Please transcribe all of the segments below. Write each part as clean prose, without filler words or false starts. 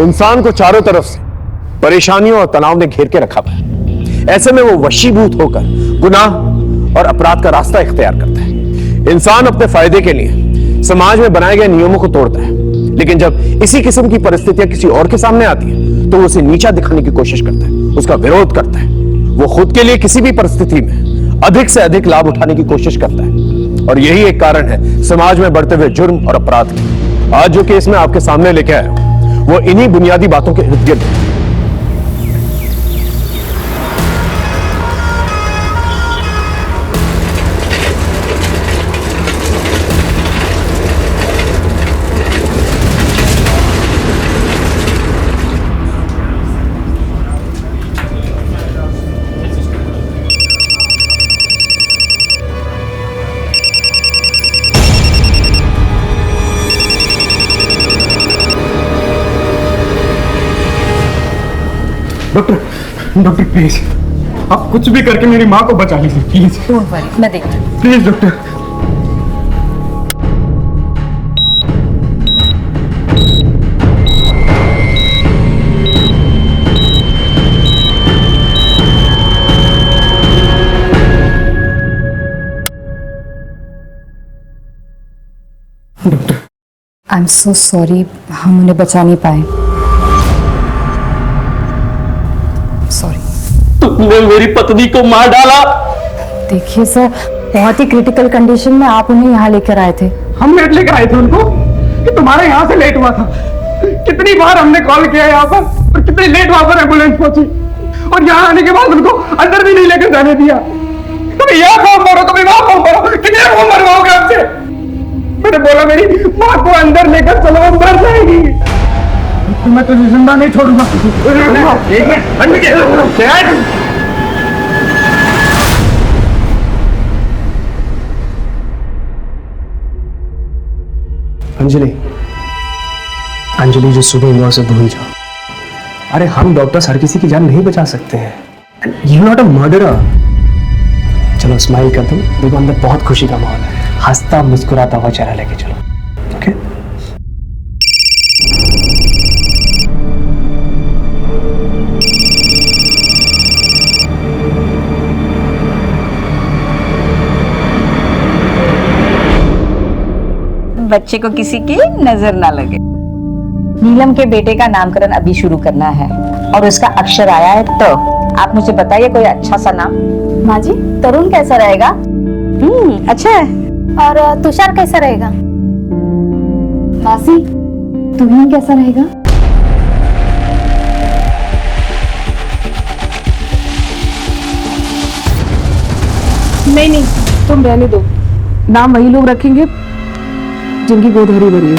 इंसान को चारों तरफ से परेशानियों और तनाव ने घेर के रखा है। ऐसे में वो वशीभूत होकर गुनाह और अपराध का रास्ता इख्तियार करता है। इंसान अपने फायदे के लिए समाज में बनाए गए नियमों को तोड़ता है, लेकिन जब इसी किस्म की परिस्थितियां किसी और के सामने आती हैं तो वो उसे नीचा दिखाने की कोशिश करता है, उसका विरोध करता है। वो खुद के लिए किसी भी परिस्थिति में अधिक से अधिक लाभ उठाने की कोशिश करता है, और यही एक कारण है समाज में बढ़ते हुए जुर्म और अपराध के। आज जो केस मैं आपके सामने लेके आया हूं वो इन्हीं बुनियादी बातों के इर्द गिर्द है। डॉक्टर प्लीज, आप कुछ भी करके मेरी माँ को बचा लीजिए प्लीज। डोंट वरी, मैं देखती हूँ। Please doctor. Doctor I am so sorry, हम उन्हें बचा नहीं पाए। सॉरी। तुमने मेरी पत्नी को मार डाला। देखिए सर, बहुत ही क्रिटिकल कंडीशन में आप उन्हें यहाँ लेकर आए थे। हम लेट लेकर आए थे उनको कि तुम्हारे यहाँ से लेट हुआ था। कितनी बार हमने कॉल किया यहाँ पर, और कितनी लेट वहां पर एम्बुलेंस पहुंची, और यहाँ आने के बाद उनको अंदर भी नहीं लेकर जाने दिया। कभी यहाँ फोन करो, कभी वहां फोन करो, कितने फोन मरवाओगे आपसे? मैंने बोला मेरी माँ को अंदर लेकर चलो, वो मर जाएगी। तो मैं तुझे जिंदा नहीं छोड़ूंगा। एक मिनट। अंजलि, अंजलि जो सुबह हुआ उसे भूल जाओ। अरे हम डॉक्टर्स हर किसी की जान नहीं बचा सकते हैं। You not a murderer. चलो स्माइल कर दो, देखो अंदर बहुत खुशी का माहौल है। हंसता मुस्कुराता हुआ चेहरा लेके चलो, ओके? बच्चे को किसी की नजर ना लगे। नीलम के बेटे का नामकरण अभी शुरू करना है और उसका अक्षर आया है, तो आप मुझे बताइए कोई अच्छा सा नाम। माँ जी, तरुण कैसा रहेगा? अच्छा है। और तुषार कैसा रहेगा? मासी, तुहिन कैसा रहेगा? नहीं, तुम रहने दो। नाम वही लोग रखेंगे जिनकी गोद हरी भरी है।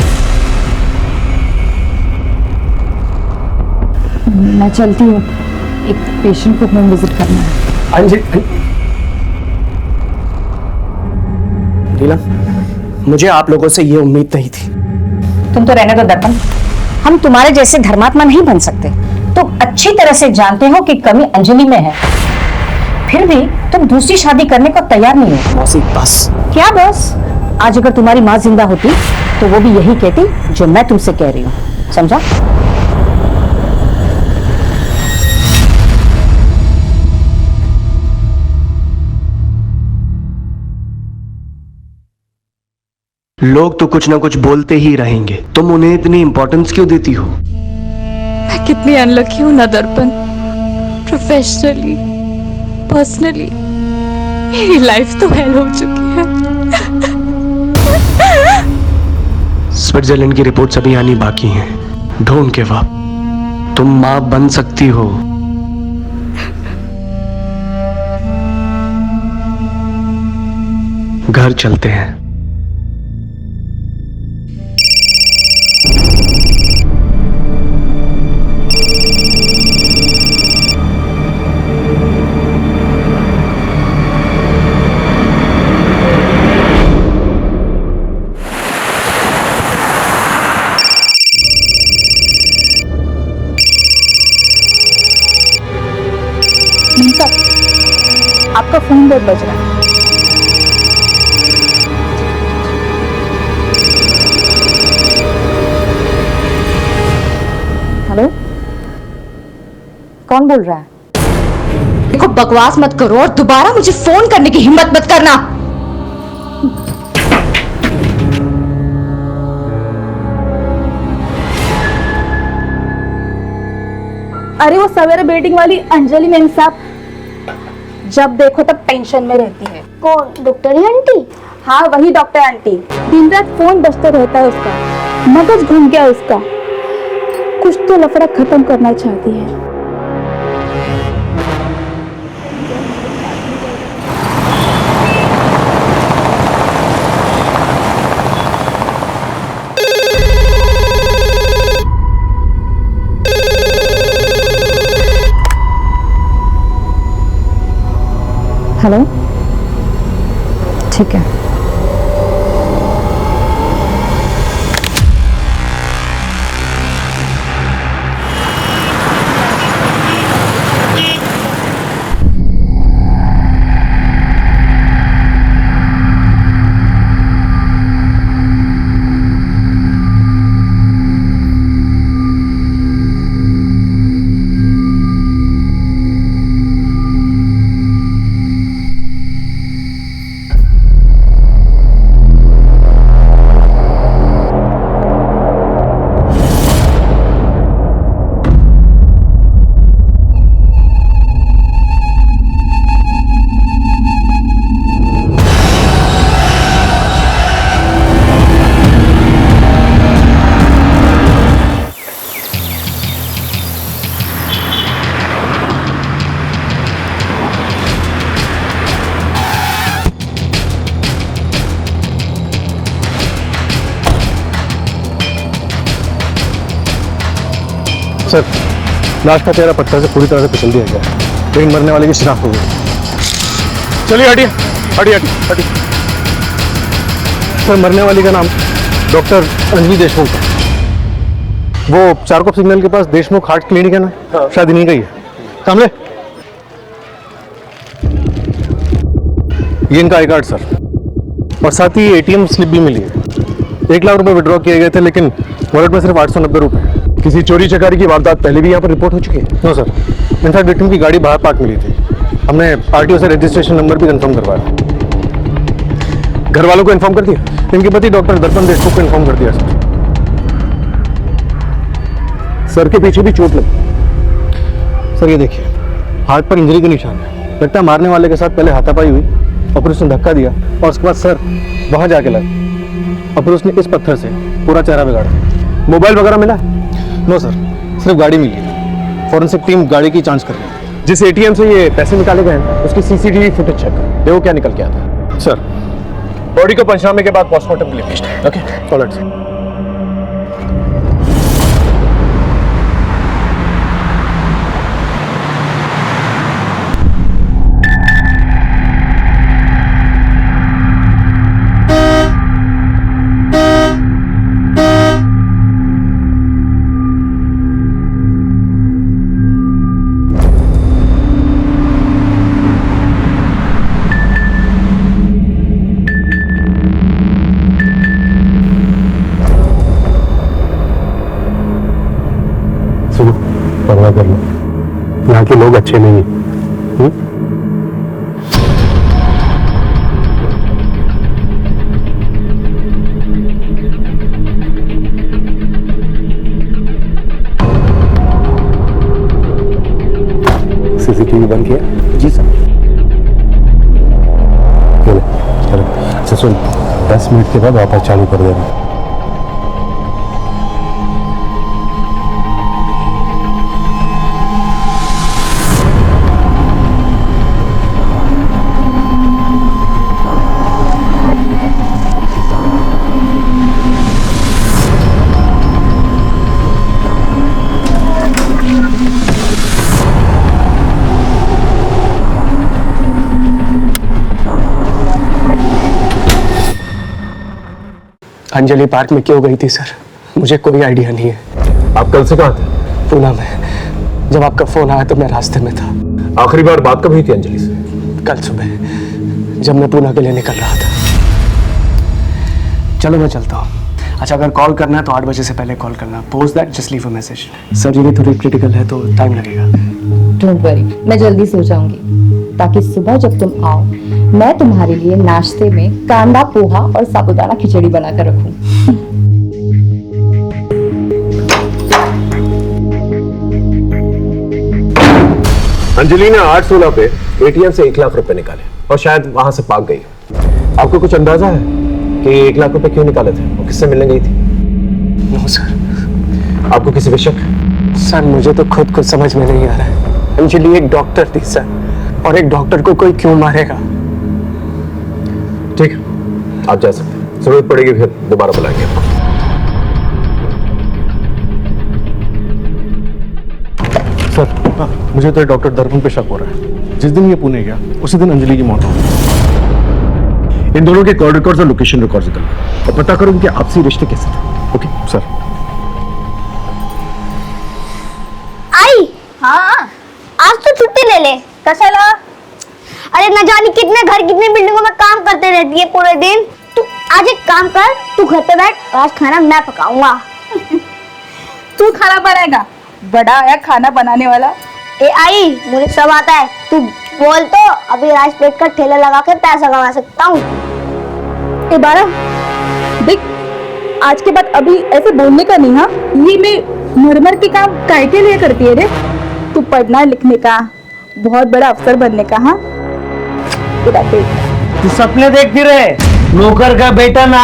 मैं चलती हूँ, एक पेशेंट को होम विजिट करना है। अंजलि, नीलम, मुझे आप लोगों से ये उम्मीद नहीं थी। तुम तो रहने दो दर्पण, हम तुम्हारे जैसे धर्मात्मा नहीं बन सकते। तुम अच्छी तरह से जानते हो कि कमी अंजलि में है, फिर भी तुम दूसरी शादी करने को तैयार नहीं हो। मौसी बस। क्या बस? आज अगर तुम्हारी माँ जिंदा होती तो वो भी यही कहती जो मैं तुमसे कह रही हूँ, समझा? लोग तो कुछ ना कुछ बोलते ही रहेंगे, तुम उन्हें इतनी इंपॉर्टेंस क्यों देती हो? मैं कितनी अनलकी हूँ ना दर्पण। प्रोफेशनली, पर्सनली मेरी लाइफ तो हेल हो चुकी है। स्विट्जरलैंड की रिपोर्ट्स अभी आनी बाकी हैं। ढूंढ के वाप, तुम मां बन सकती हो। घर चलते हैं। आपका फोन बहुत बज रहा है। कौन बोल रहा है? देखो बकवास मत करो और दोबारा मुझे फोन करने की हिम्मत मत करना। अरे वो सवेरे बिल्डिंग वाली अंजलि मैम साहब, जब देखो तब टेंशन में रहती है। कौन? Doctor aunty? हाँ वही डॉक्टर आंटी। दिन रात फोन बजते रहता है उसका, मगज घूम गया उसका। कुछ तो लफड़ा खत्म करना चाहती है। हेलो, ठीक है। सर, लाश का चेहरा पत्थर से पूरी तरह से कुचल दिया गया है, लेकिन मरने वाले की शिनाख्त हो गई। चलिए हटिए हटिए हटिए हटिए। सर, मरने वाली का नाम डॉक्टर अंजलि देशमुख है। वो चारकोप सिग्नल के पास देशमुख हार्ट क्लिनिक है ना, शायद इन्हीं का ही है। सामने ये इनका आई कार्ड सर, और साथ ही एटीएम स्लिप भी मिली है। 1 लाख रुपए विड्रॉ किए गए थे, लेकिन वॉलेट में सिर्फ 890 रुपए। किसी चोरी चकारी की वारदात पहले भी यहाँ पर रिपोर्ट हो चुकी है? नो सर, इनफैक्ट विक्टिम की गाड़ी बाहर पार्क मिली थी। हमने आरटीओ से रजिस्ट्रेशन नंबर भी कंफर्म करवाया। घर वालों को इन्फॉर्म कर दिया? इनके पति डॉक्टर दर्पण देशमुख को इन्फॉर्म कर दिया सर। सर के पीछे भी चोट लगी। सर ये देखिए, हाथ पर इंजरी के निशान है। लगता है मारने वाले के साथ पहले हाथापाई हुई और फिर उसने धक्का दिया और उसके बाद सर वहां जाके लगा और फिर उसने इस पत्थर से पूरा चेहरा बिगाड़ दिया। मोबाइल वगैरह मिला? नो सर, सिर्फ गाड़ी मिली है। फॉरेंसिक टीम गाड़ी की जांच कर रही है। जिस एटीएम से ये पैसे निकाले गए हैं उसकी सीसीटीवी फुटेज चेक कर, देखो क्या निकल के आता है। सर, बॉडी को पंचनामे के बाद पोस्टमार्टम के लिए भेजना है। Okay, alright sir. परवाह कर लो, यहाँ के लोग अच्छे नहीं हैं। सीसीटीवी बंद किया? जी सर। चलो चलो, अच्छा सुन, 10 मिनट के बाद वापस चालू कर देना। अंजलि पार्क में क्यों गई थी सर, मुझे कोई आइडिया नहीं है। आप कल से कहाँ थे? पूना में। जब आपका फोन आया तो मैं रास्ते में था। आखिरी बार बात कब हुई थी अंजलि से? कल सुबह, जब मैं पूना के लिए निकल रहा था। चलो मैं चलता हूँ, अच्छा, अगर कॉल करना है तो 8 बजे से पहले कॉल करना। Post that just leave a message. Sir ये थोड़ी क्रिटिकल है तो टाइम लगेगा। डोंट वरी, मैं जल्दी सो जाऊंगी ताकि सुबह जब तुम आओ मैं तुम्हारे लिए नाश्ते में कांदा पोहा और साबूदाना खिचड़ी बनाकर रखूं। अंजलि ने 8/16 पे एटीएम से 1 लाख रुपए निकाले और शायद वहां से भाग गई। आपको कुछ अंदाजा है कि 1 लाख रुपए क्यों निकाले थे? वो किससे मिलने गई थी? No sir. आपको किसी पे शक? सर मुझे तो खुद कुछ समझ में नहीं आ रहा है। अंजलि एक डॉक्टर थी सर, और एक डॉक्टर को कोई क्यों मारेगा? ठीक है, आप जा सकते हैं। जरूरत पड़ेगी फिर दोबारा बुलाएंगे आपको। सर मुझे तो डॉक्टर दर्पण पे शक हो रहा है। जिस दिन ये पुणे गया उसी दिन अंजलि की मौत हो गई। इन दोनों के कॉल रिकॉर्ड्स और लोकेशन रिकॉर्ड्स निकालो और पता करो उनके आपसी रिश्ते कैसे थे। Okay sir. आई हाँ आज तो छुट्टी ले ले। कशाला? अरे न जाने कितने घर कितने बिल्डिंगों में काम करते रहती है पूरे दिन। तू आज एक काम कर, तू घर पे बैठ, आज खाना मैं पकाऊंगा। तू खाना बनाएगा? बड़ा आया खाना बनाने वाला। ए आई मुझे सब आता है, तू बोल तो अभी राइस पेट का ठेला लगा के पैसा कमा सकता हूँ। ए बारा देख, आज के बाद अभी ऐसे बोलने का नहीं। हाँ ये मैं मरमर के काम काय के लिए करती है रे? तू पढ़ना लिखने का, बहुत बड़ा अफसर बनने का। हाँ तू सपने देखती रहे। नौकर का बेटा ना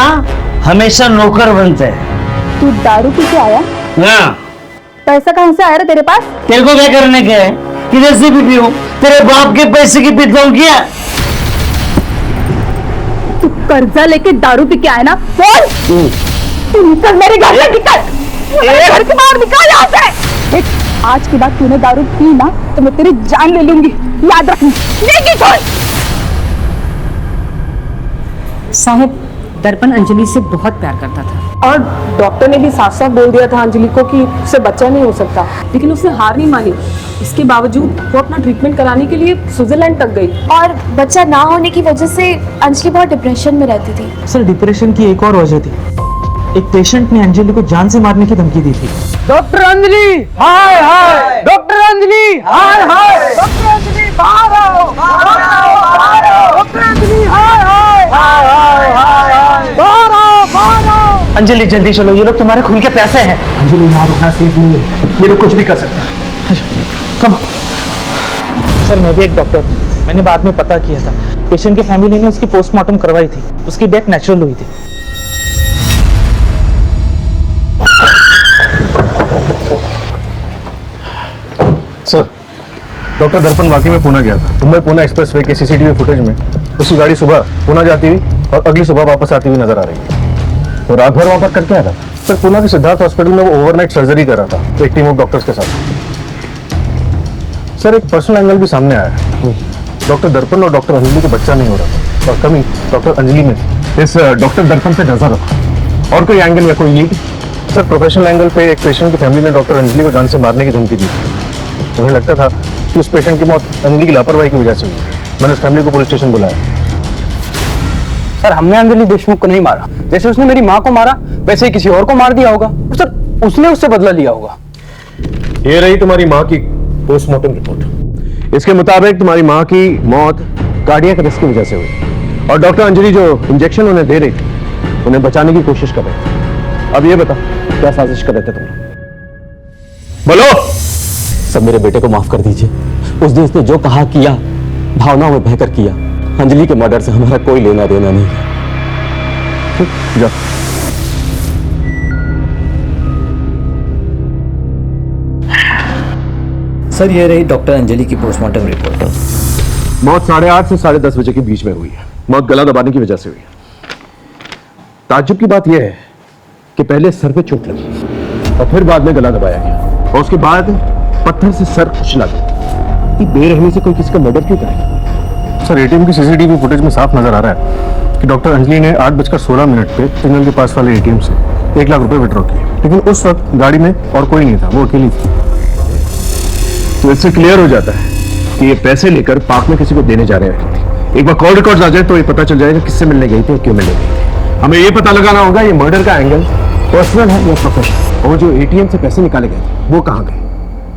हमेशा नौकर बनता है। तू दारू पी के आया? हाँ। पैसा कहाँ से आया रे तेरे पास? तेरे को क्या करने का है? किधर से भी पीऊं? तेरे बाप के पैसे की पीता हूँ क्या? तू कर्जा लेके दारू पी के आया ना? बोल। तू निकल मेरे घर से, निकल मेरे घर से बाहर, निकल यहाँ से। देख, आज के बाद तूने दारू पी ना तो मैं तेरी जान ले लूंगी, याद रखना। लेगी छोड़। साहब, दर्पण अंजलि से बहुत प्यार करता था और डॉक्टर ने भी साफ साफ बोल दिया था अंजलि को कि उससे बच्चा नहीं हो सकता, लेकिन उसने हार नहीं मानी। इसके बावजूद वो अपना ट्रीटमेंट कराने के लिए स्विट्जरलैंड तक गई। और बच्चा ना होने की वजह से अंजलि बहुत डिप्रेशन में रहती थी। सर डिप्रेशन की एक और वजह थी। एक पेशेंट ने अंजलि को जान से मारने की धमकी दी थी। डॉक्टर अंजलि हाय हाय, डॉक्टर अंजलि हाय हाय, डॉक्टर अंजलि बाहर आओ, बाहर आओ, बाहर आओ, डॉक्टर अंजलि हाय हाय, हाय हाय, हाय हाय, बाहर आओ, बाहर आओ। अंजलि जल्दी चलो, ये लोग तुम्हारे खून के प्यासे हैं। अंजलि यहाँ रुकना सेफ नहीं है, ये लोग कुछ भी कर सकते हैं। कम। सर मैं भी एक डॉक्टर हूँ, मैंने बाद में पता किया था। पेशेंट की फैमिली ने उसकी पोस्टमार्टम करवाई थी, उसकी डेथ नेचुरल हुई थी। सर डॉक्टर दर्पण वाकई में पुणे गया था। मुंबई पुणे एक्सप्रेसवे के सीसीटीवी फुटेज में उसकी गाड़ी सुबह पुणे जाती हुई और अगली सुबह वापस आती हुई नजर आ रही है। तो रात भर वहां पर करके आया था। सर पुणे के सिद्धार्थ हॉस्पिटल में वो ओवरनाइट सर्जरी कर रहा था एक टीम ऑफ डॉक्टर्स के साथ। सर एक पर्सनल एंगल भी सामने आया है। डॉक्टर दर्पण और डॉक्टर अंजलि को बच्चा नहीं हो रहा था और कमी डॉक्टर अंजलि में थी। इस डॉक्टर दर्पण पे नजर रखो। और कोई एंगल या कोई लीड? सर प्रोफेशनल एंगल पे एक पेशेंट की फैमिली ने डॉक्टर अंजलि को जान से मारने की धमकी दी थी। मुझे लगता था कि उस पेशेंट की मौत अंजलि की लापरवाही की वजह से हुई। मैंने उस फैमिली को पुलिस स्टेशन बुलाया। सर हमने अंजलि देशमुख को नहीं मारा। जैसे उसने मेरी माँ को मारा वैसे ही किसी और को मार दिया होगा। सर उसने उससे बदला लिया होगा। ये रही तुम्हारी माँ की पोस्टमार्टम रिपोर्ट। इसके मुताबिक तुम्हारी माँ की मौत कार्डियक अरेस्ट की वजह से हुई और डॉक्टर अंजलि जो इंजेक्शन उन्हें दे रही थी उन्हें बचाने की कोशिश कर रहे थे। अब ये बता क्या साजिश कर रहे थे तुम? बोलो। सब मेरे बेटे को माफ कर दीजिए। उस दिन उसने जो कहा किया, भावनाओं में बहकर किया। अंजलि के मर्डर से हमारा कोई लेना देना नहीं है। जा। सर ये रही डॉक्टर अंजलि की पोस्टमार्टम रिपोर्ट। मौत 8:30 से 10:30 बजे के बीच में हुई है। मौत गला दबाने की वजह से हुई है। ताज्जुब की बात यह है कि पहले सर पे चोट लगी और फिर बाद में गला दबाया गया और उसके बाद पत्थर से सर कुचला गया। कि बेरहमी से कोई किसी का मर्डर क्यों करेगा? सर एटीएम की सीसीटीवी फुटेज में साफ नजर आ रहा है कि डॉक्टर अंजलि ने 8:16 पे सिग्नल के पास वाले एटीएम से 1 लाख रुपए विड्रॉ किए, लेकिन उस वक्त गाड़ी में और कोई नहीं था, वो अकेली थी। तो इससे क्लियर हो जाता है कि ये पैसे लेकर पार्क में किसी को देने जा रहे हैं। एक बार कॉल रिकॉर्ड्स आ जाए तो ये पता चल जाएगा किससे मिलने गई थी और क्यों मिलने गई थी। हमें ये पता लगाना होगा ये मर्डर का एंगल पर्सनल है या प्रोफेशनल, और जो एटीएम से पैसे निकाले गए थे वो कहाँ गए।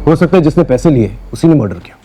हो सकता है जिसने पैसे लिए उसी ने मर्डर किया।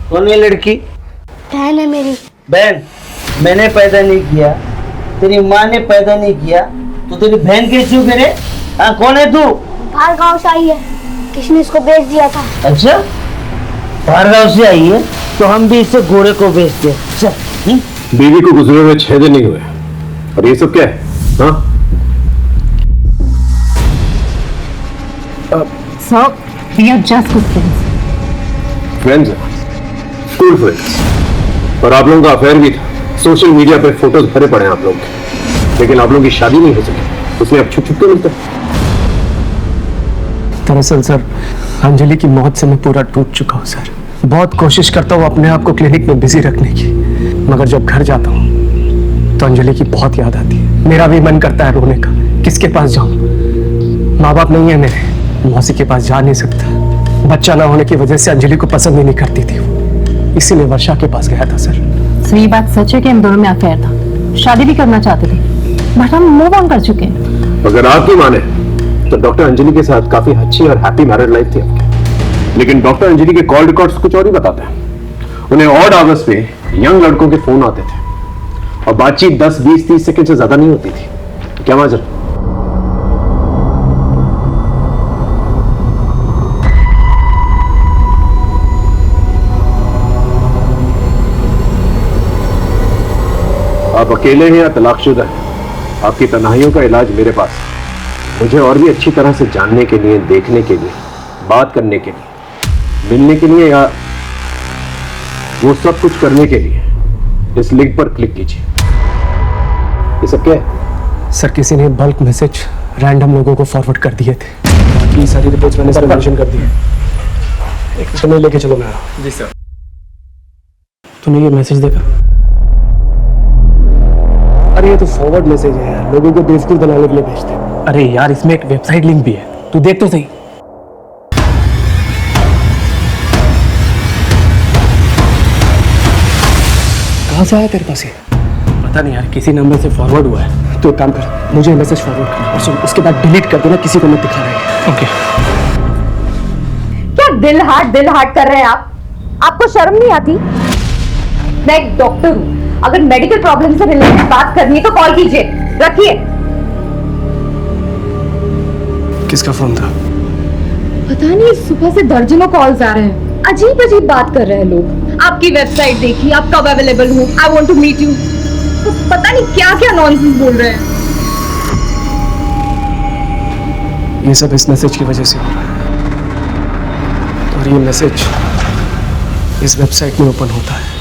कौन है लड़की? बहन है मेरी। बहन? मैंने पैदा नहीं किया, तेरी माँ ने पैदा नहीं किया, तो तेरी बहन कैसी हो मेरे? हाँ, कौन है तू? बाहर गांव से आई है, किसी ने इसको बेच दिया था। अच्छा, बाहर गाँव से आई है, तो हम भी इसे घोड़े को बेचते हैं। चल। बीवी को गुजरे हुए 6 दिन नहीं हुए और ये सब क्या है? हाँ? Sir, we are just good friends. Friends हैं, स्कूल फ्रेंड्स, और आप लोगों का अफेयर भी था। सोशल मीडिया पे फोटोज भरे पड़े हैं आप लोग के, लेकिन आप लोगों की शादी नहीं हो सकी, उसमें अब छुप छुप के मिलते। दरअसल सर, अंजलि की मौत से मैं पूरा टूट चुका हूँ सर। बहुत कोशिश करता हूँ अपने आप को क्लिनिक में बिजी रखने की, मगर जब घर जाता हूँ तो अंजलि की बहुत याद आती है। मेरा भी मन करता है रोने का, किसके पास जाऊँ? माँ बाप नहीं है मेरे, मौसी के पास जा नहीं सकता। बच्चा ना होने की वजह से अंजलि को पसंद ही नहीं करती थी वो, इसीलिए वर्षा के पास गया था सर। सही बात सच है कि हम दोनों में अफेयर था, शादी भी करना चाहते थे, बट हम मूव ऑन कर चुके हैं। अगर आपकी माने तो डॉक्टर अंजलि के साथ काफी अच्छी और हैप्पी मैरिड लाइफ थी आपकी, लेकिन डॉक्टर अंजलि के कॉल रिकॉर्ड्स कुछ और ही बताते हैं। उन्हें ऑड आवर्स पे यंग लड़कों के फोन आते थे और बातचीत 10, 20, 30 सेकंड से ज्यादा नहीं होती थी। क्या माजरा? आप अकेले हैं या तलाकशुदा हैं? आपकी तन्हाइयों का इलाज मेरे पास है। मुझे और भी अच्छी तरह से जानने के लिए, देखने के लिए, बात करने के लिए, मिलने के लिए, या वो सब कुछ करने के लिए इस लिंक पर क्लिक कीजिए। ये सब क्या है? सर, किसी ने बल्क मैसेज रैंडम लोगों को फॉरवर्ड कर दिए थे। बाकी सारी रिपोर्ट्स मैंने इसमें मेंशन कर दी है। एक समय लेके चलो मैं। जी सर। तूने ये मैसेज देखा? अरे ये तो फॉरवर्ड मैसेज है यार, लोगों को बेवकूफ बनाने के लिए भेजते हैं। अरे यार, इसमें एक वेबसाइट लिंक भी है, तू देख तो सही। कहाँ से आया तेरे पास ये? पता नहीं यार, किसी नंबर से फॉरवर्ड हुआ है। तो एक काम कर, मुझे मैसेज फॉरवर्ड कर और सुन, उसके बाद डिलीट कर देना, किसी को मत दिखा रहा है। ओके। क्या दिल हार्ट कर रहे हैं आप? आपको शर्म नहीं आती? मैं एक डॉक्टर हूँ, अगर मेडिकल प्रॉब्लम से रिलेटेड बात करनी है तो कॉल कीजिए, रखिए। किसका फोन था? पता नहीं, सुबह से दर्जनों कॉल्स आ रहे हैं, अजीब अजीब बात कर रहे हैं लोग। आपकी वेबसाइट देखी, आप कब अवेलेबल हो, I want to meet you, तो पता नहीं क्या क्या नॉनसेंस बोल रहे हैं। ये सब इस मैसेज की वजह से हो रहा है, और ये मैसेज इस वेबसाइट में ओपन होता है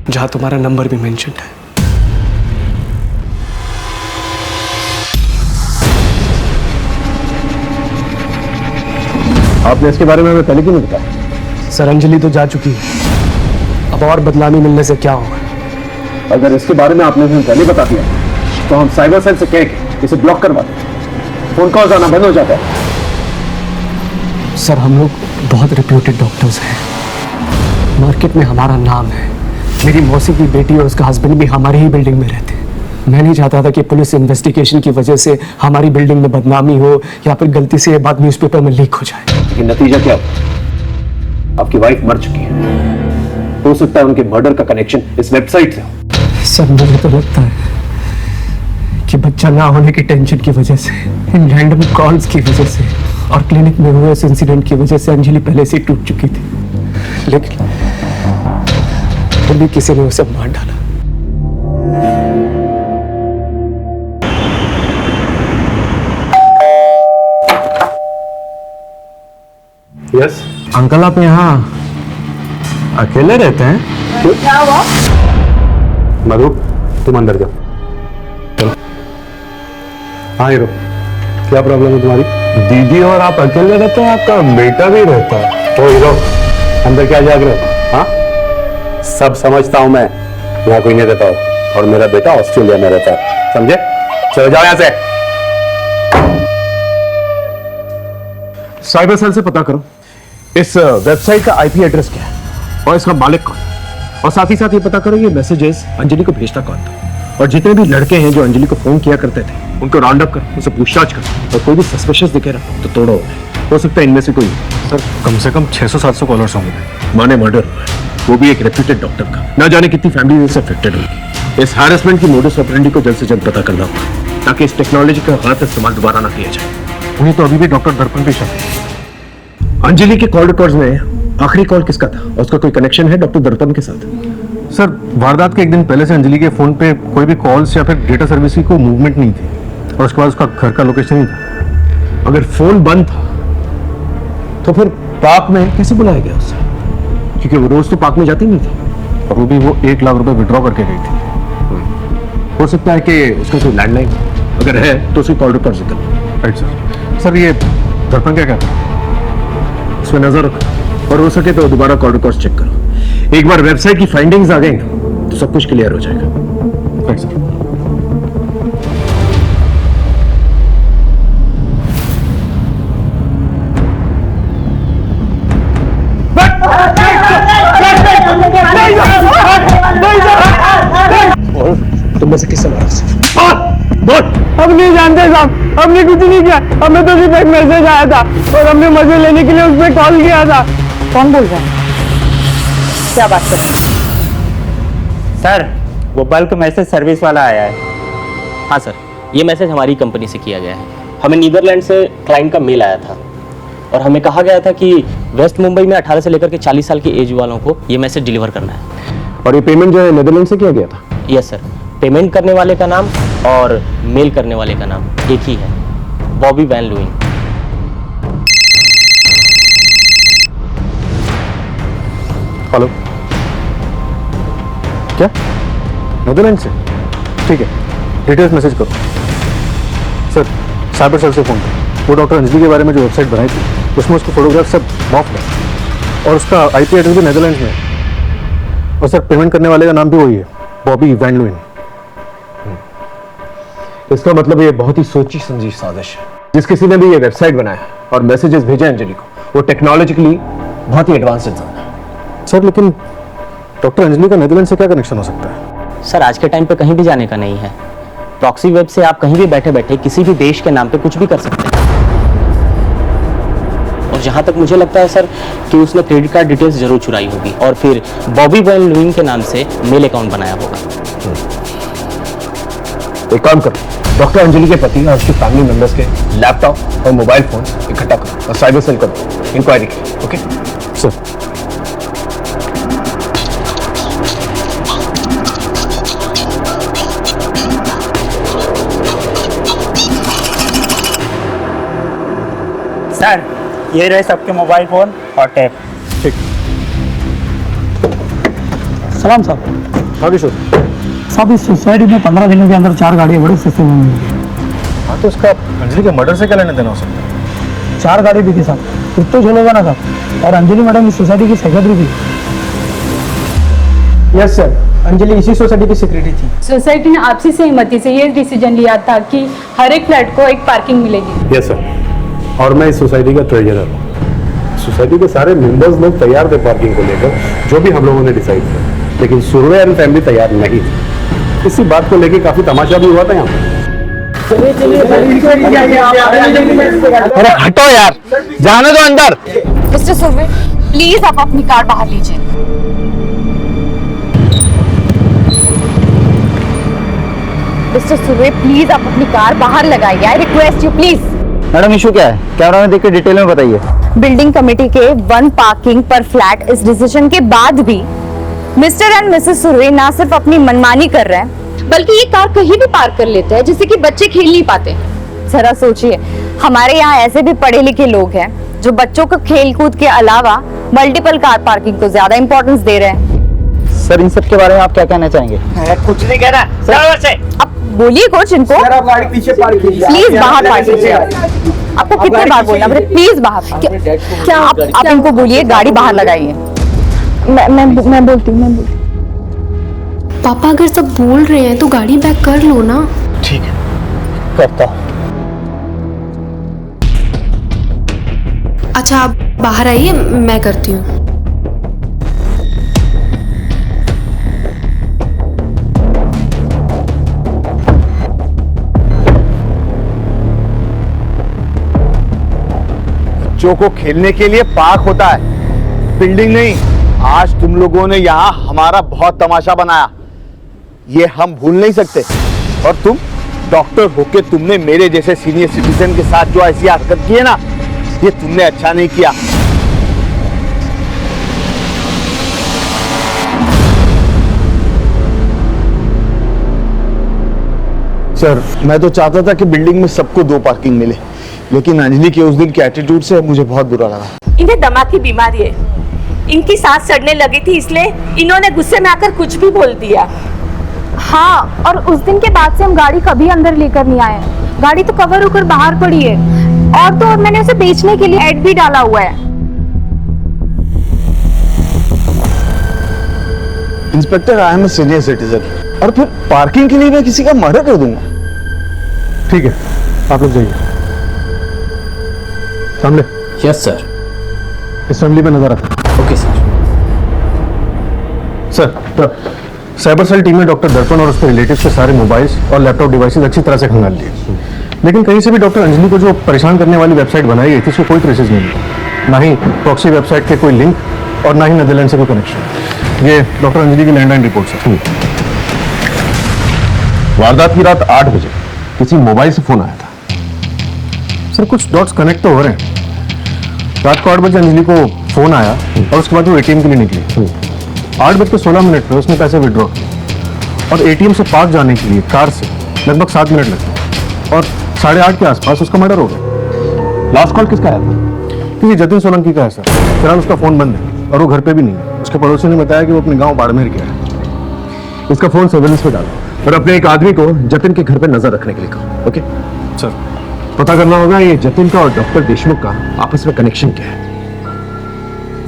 जहां तुम्हारा नंबर भी मेंशन है। आपने इसके बारे में हमें पहले क्यों नहीं बताया? सर, अंजलि तो जा चुकी है, अब और बदनामी मिलने से क्या होगा? अगर इसके बारे में आपने हमें पहले बता दिया तो हम साइबर सेल से कह के इसे ब्लॉक करवा देते, फोन कॉल आना बंद हो जाता है। सर, हम लोग बहुत रिप्यूटेड डॉक्टर्स हैं, मार्केट में हमारा नाम है। मेरी मौसी की बेटी और उसका हस्बैंड भी हमारी ही बिल्डिंग में रहते हैं। मैं नहीं चाहता था कि पुलिस इन्वेस्टिगेशन की वजह से हमारी बिल्डिंग में बदनामी हो या फिर गलती से ये बात न्यूज़पेपर में लीक हो जाए। लेकिन नतीजा क्या हुआ? आपकी वाइफ मर चुकी है। हो सकता है उनके मर्डर का कनेक्शन इस वेबसाइट से हो। सर, मुझे तो लगता है कि बच्चा ना होने की टेंशन की वजह से, इन रैंडम कॉल्स की वजह से और क्लिनिक में हुए इस इंसिडेंट की वजह से अंजलि पहले से ही टूट चुकी थी, लेकिन फिर भी किसी ने उसे मार डाला। यस अंकल, आप यहाँ अकेले रहते हैं? क्या हुआ? मधु, तुम अंदर जाओ। चलो। हाँ हीरो, क्या प्रॉब्लम है तुम्हारी? दीदी और आप अकेले रहते हैं, आपका बेटा भी रहता है। ओ हीरो, अंदर क्या जाग रहे हो? हाँ, सब समझता हूं मैं, यहाँ कोई नहीं रहता और मेरा बेटा ऑस्ट्रेलिया में रहता है, समझे? चलो जाओ यहाँ से। साइबर सेल से पता करो इस वेबसाइट का आईपी एड्रेस क्या है और इसका मालिक कौन, और साथ ही साथ ये पता करो ये मैसेजेस अंजलि को भेजता कौन था, और जितने भी लड़के हैं जो अंजलि को फोन किया करते थे उनको राउंड अप करो, उनसे पूछताछ करो, और कोई भी सस्पिशियस दिखे रहा तो तोड़ो। हो सकता है इनमें से कोई। सर कम से कम 600-700 कॉलर्स होंगे। माने मर्डर हुआ है, वो भी एक रेप्यूटेड डॉक्टर का। ना जाने कितनी फैमिली इससे अफेक्टेड होगी। इस हैरेसमेंट की मोडस ऑपरेंडी को जल्द से जल्द पता करना होगा ताकि इस टेक्नोलॉजी का गलत इस्तेमाल दोबारा ना किया जाए। उन्हें तो अभी भी डॉक्टर दर्पण पे शक है। अंजलि के कॉल रिकॉर्ड्स में आखिरी कॉल किसका था और उसका कोई कनेक्शन है डॉक्टर दर्पण के साथ? सर वारदात के एक दिन पहले से अंजलि के फोन पे कोई भी कॉल्स या फिर डेटा सर्विस की कोई मूवमेंट नहीं थी, और उसके बाद उसका घर का लोकेशन ही था। अगर फोन बंद था तो फिर पार्क में कैसे बुलाया गया उसे? क्योंकि वो रोज तो पार्क में जाती नहीं थी, और वो भी वो 1 लाख रुपए विड्रॉ करके गई थी। हो सकता है कि उसका कोई लैंडलाइन, अगर है तो उसकी कॉल रिकॉर्ड निकल। Right sir. सर ये दर्पण क्या कहता है? उसमें नजर रखो और हो सके तो दोबारा कॉल रिकॉर्ड चेक करो। एक बार वेबसाइट की फाइंडिंग्स आ गई ना तो सब कुछ क्लियर हो जाएगा। Right sir. तुम में से किससे मारा उसे? हम नहीं जानते साहब, हमने कुछ नहीं किया, हमें तो सिर्फ एक मैसेज आया था और हमने मजे लेने के लिए उस पर कॉल किया था। कौन बोल रहा है? क्या बात कर रहे हैं? सर वो बल्क मैसेज सर्विस वाला आया है। हाँ सर, ये मैसेज हमारी कंपनी से किया गया है। हमें नीदरलैंड से क्लाइंट का मेल आया था और हमें कहा गया था कि वेस्ट मुंबई में 18 से लेकर के 40 साल की एज वालों को ये मैसेज डिलीवर करना है। और ये पेमेंट जो है नीदरलैंड से किया गया था? यस सर, पेमेंट करने वाले का नाम और मेल करने वाले का नाम एक ही है, बॉबी वैन लुइन। हेलो, क्या नीदरलैंड से? ठीक है, डिटेल्स मैसेज करो। सर साइबर सेल से फोन करो। वो डॉक्टर अंजलि के बारे में जो वेबसाइट बनाई थी उसमें उसको फोटोग्राफ सब मॉफ है और उसका आईपी एड्रेस भी नीदरलैंड में है, और सर पेमेंट करने वाले का नाम भी वही है, बॉबी वैन लुइन। इसका मतलब ये बहुत ही सोची समझी साजिश है। जिस किसी ने भी ये वेबसाइट बनाया और मैसेजेस भेजे अंजलि को, वो टेक्नोलॉजिकली बहुत ही एडवांस इंसान है। सर लेकिन डॉक्टर अंजलि का नीदरलैंड से क्या कनेक्शन हो सकता है? सर आज के टाइम पे कहीं भी जाने का नहीं है। प्रॉक्सी वेब से आप कहीं भी बैठे बैठे किसी भी देश के नाम पे कुछ भी कर सकते हैं। और जहां तक मुझे लगता है सर कि उसने क्रेडिट कार्ड डिटेल्स जरूर चुराई होगी और फिर बॉबी वैन लुइन के नाम से मेल अकाउंट बनाया होगा। एक काम करो, डॉक्टर अंजलि के पति और उसके फैमिली मेंबर्स के लैपटॉप और मोबाइल फोन इकट्ठा करो और साइबर सेल करो, इंक्वायरी की। Okay sir. सर ये रहे सबके मोबाइल फोन और टैब। ठीक। सलाम साहब। हाँ किशोर। साहब इस सोसाइटी में 15 दिनों के अंदर 4 गाड़ियाँ बड़े सस्ते में मिली। हाँ तो उसका अंजलि के मर्डर से क्या लेना देना हो सकता है? 4 गाड़ी भी थी साहब, कुछ तो चलेगा ना साहब। और अंजलि मैडम इस सोसाइटी की सेक्रेटरी थी। यस सर, अंजलि इसी सोसाइटी की सेक्रेटरी थी। सोसाइटी ने आपसी सहमति से ये डिसीजन लिया था कि हर एक फ्लैट को एक पार्किंग मिलेगी। यस सर, और मैं इस सोसाइटी का ट्रेजरर हूँ। सोसाइटी के सारे मेंबर्स लोग तैयार थे पार्किंग को लेकर, जो भी हम लोगों ने डिसाइड किया, लेकिन सुरवे एंड फैमिली तैयार नहीं थी। इसी बात को लेकर काफी तमाशा भी हुआ था यहाँ पे। अरे हटो यार, जाने दो अंदर। मिस्टर सुरवे, प्लीज आप अपनी कार बाहर लीजिए। मिस्टर सुर्वे प्लीज आप अपनी कार बाहर लगाइए, I request you please. Madam issue क्या है, कैमरा में देख के डिटेल में बताइए। बिल्डिंग कमेटी के 1 पार्किंग पर फ्लैट इस डिसीजन के बाद भी मिस्टर एंड मिसेस सुर्वे ना सिर्फ अपनी मनमानी कर रहे हैं बल्कि ये कार कहीं भी पार्क कर लेते हैं जिससे कि बच्चे खेल नहीं पाते। जरा सोचिए, हमारे यहाँ ऐसे भी पढ़े लिखे लोग हैं जो बच्चों को खेल कूद के अलावा मल्टीपल कार पार्किंग को ज्यादा इंपॉर्टेंस दे रहे हैं। सर इन सब के बारे में आप क्या कहना चाहेंगे? कुछ नहीं कहना से। अब बोलिए कुछ इनको, आप गाड़ी पीछे पार्क कीजिए। प्लीज बाहर पार्क कीजिए। आपको कितने बार बोलना, प्लीज बाहर। क्या आप इनको बोलिए गाड़ी बाहर लगाइए। मैं बोलती हूँ। पापा अगर सब बोल रहे हैं तो गाड़ी बैक कर लो ना। ठीक है, करता हूँ। अच्छा आप बाहर आइए, मैं करती हूँ। बच्चों को खेलने के लिए पार्क होता है, बिल्डिंग नहीं। आज तुम लोगों ने यहाँ हमारा बहुत तमाशा बनाया, ये हम भूल नहीं सकते। और तुम डॉक्टर होके तुमने मेरे जैसे सीनियर सिटीजन के साथ जो ऐसी हरकत की है ना, ये तुमने अच्छा नहीं किया। सर, मैं तो चाहता था कि बिल्डिंग में सबको 2 पार्किंग मिले, लेकिन अंजलि के उस दिन के एटीट्यूड से मुझे बहुत बुरा लगा। इन्हें दमा की बीमारी है, इनकी सांस चढ़ने लगी थी, इसलिए इन्होंने गुस्से में आकर कुछ भी बोल दिया। हाँ, और उस दिन के बाद से हम गाड़ी कभी अंदर लेकर नहीं आए। गाड़ी तो कवर होकर बाहर पड़ी है, और तो और मैंने उसे बेचने के लिए ऐड भी डाला हुआ है। Inspector, I am a senior citizen, और फिर पार्किंग के लिए मैं किसी का मर्डर कर दूंगा। ठीक है, आप लोग जाइए। सामने। Yes sir. इस फैमिली पे नजर रखना। Okay sir. Sir, cyber cell team ने डॉक्टर दर्पण और उसके रिलेटिव्स के सारे मोबाइल्स और लैपटॉप डिवाइसेस अच्छी तरह से खंगाल लिए, लेकिन कहीं से भी डॉक्टर अंजलि को जो परेशान करने वाली वेबसाइट बनाई गई थी उसके कोई ट्रेसेस नहीं मिले, ना ही प्रॉक्सी वेबसाइट के कोई लिंक और ना ही नेदरलैंड से कोई कनेक्शन। ये डॉक्टर अंजलि की लैंडलाइन रिपोर्ट है। वारदात की रात 8 बजे किसी मोबाइल से फोन आया था। सर, कुछ डॉट्स कनेक्ट तो हो रहे हैं। रात को 8 बजे अंजलि को फोन आया और उसके बाद वो एटीएम के लिए निकली। 8:16 पे उसने पैसे विड्रॉ किए और एटीएम से पार्क जाने के लिए कार से लगभग 7 मिनट लगे और 8:30 के आसपास उसका मर्डर हो गया। लास्ट कॉल किसका आया था? किसी जतिन सोलंकी का है सर। फिलहाल उसका फोन बंद है और वो घर पे भी नहीं है। उसके पड़ोसी ने बताया कि वो अपने गांव बाड़मेर गया है। इसका फोन सर्वेलेंस पे डाला और अपने एक आदमी को जतिन के घर पे नजर रखने के लिए कहा। ओके सर, पता करना होगा ये जतिन का और डॉक्टर देशमुख का आपस में कनेक्शन क्या है।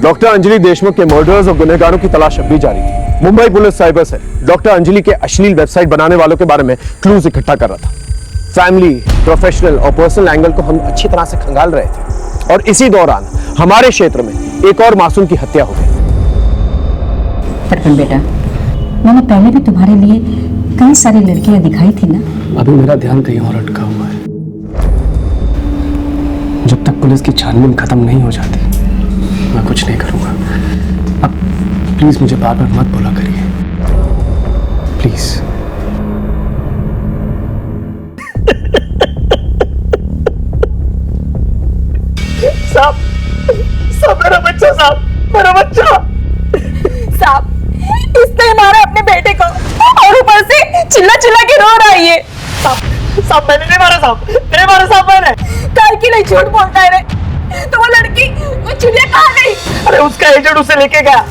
डॉक्टर अंजलि देशमुख के मर्डर्स और गुनहगारों की तलाश अब भी जारी थी। मुंबई पुलिस साइबर से डॉक्टर अंजलि के अश्लील वेबसाइट बनाने वालों के बारे में क्लूज इकट्ठा कर रहा था। फैमिली, प्रोफेशनल और पर्सनल एंगल को हम अच्छी तरह से खंगाल रहे थे और इसी दौरान हमारे क्षेत्र में एक और मासूम की हत्या हो गई। दर्पण बेटा, मैंने पहले भी तुम्हारे लिए कई सारी लड़कियां दिखाई थी ना। अभी मेरा ध्यान कहीं और अटका हुआ है। जब तक पुलिस की छानबीन खत्म नहीं हो जाती मैं कुछ नहीं करूंगा। अब प्लीज मुझे बार बार मत बोला करिए, प्लीज। साहब, मेरा बच्चा साहब, मेरा बच्चा साहब, इसने मारा अपने बेटे को और ऊपर से चिल्ला चिल्ला के रो रहा है ये। साहब, मैंने नहीं मारा साहब, नहीं मारा साहब मैंने। काय की नहीं झूठ बोलता है रे? तो वो लड़की, वो चिड़िया कहाँ गई? अरे उसका एजेंट उसे लेके गया,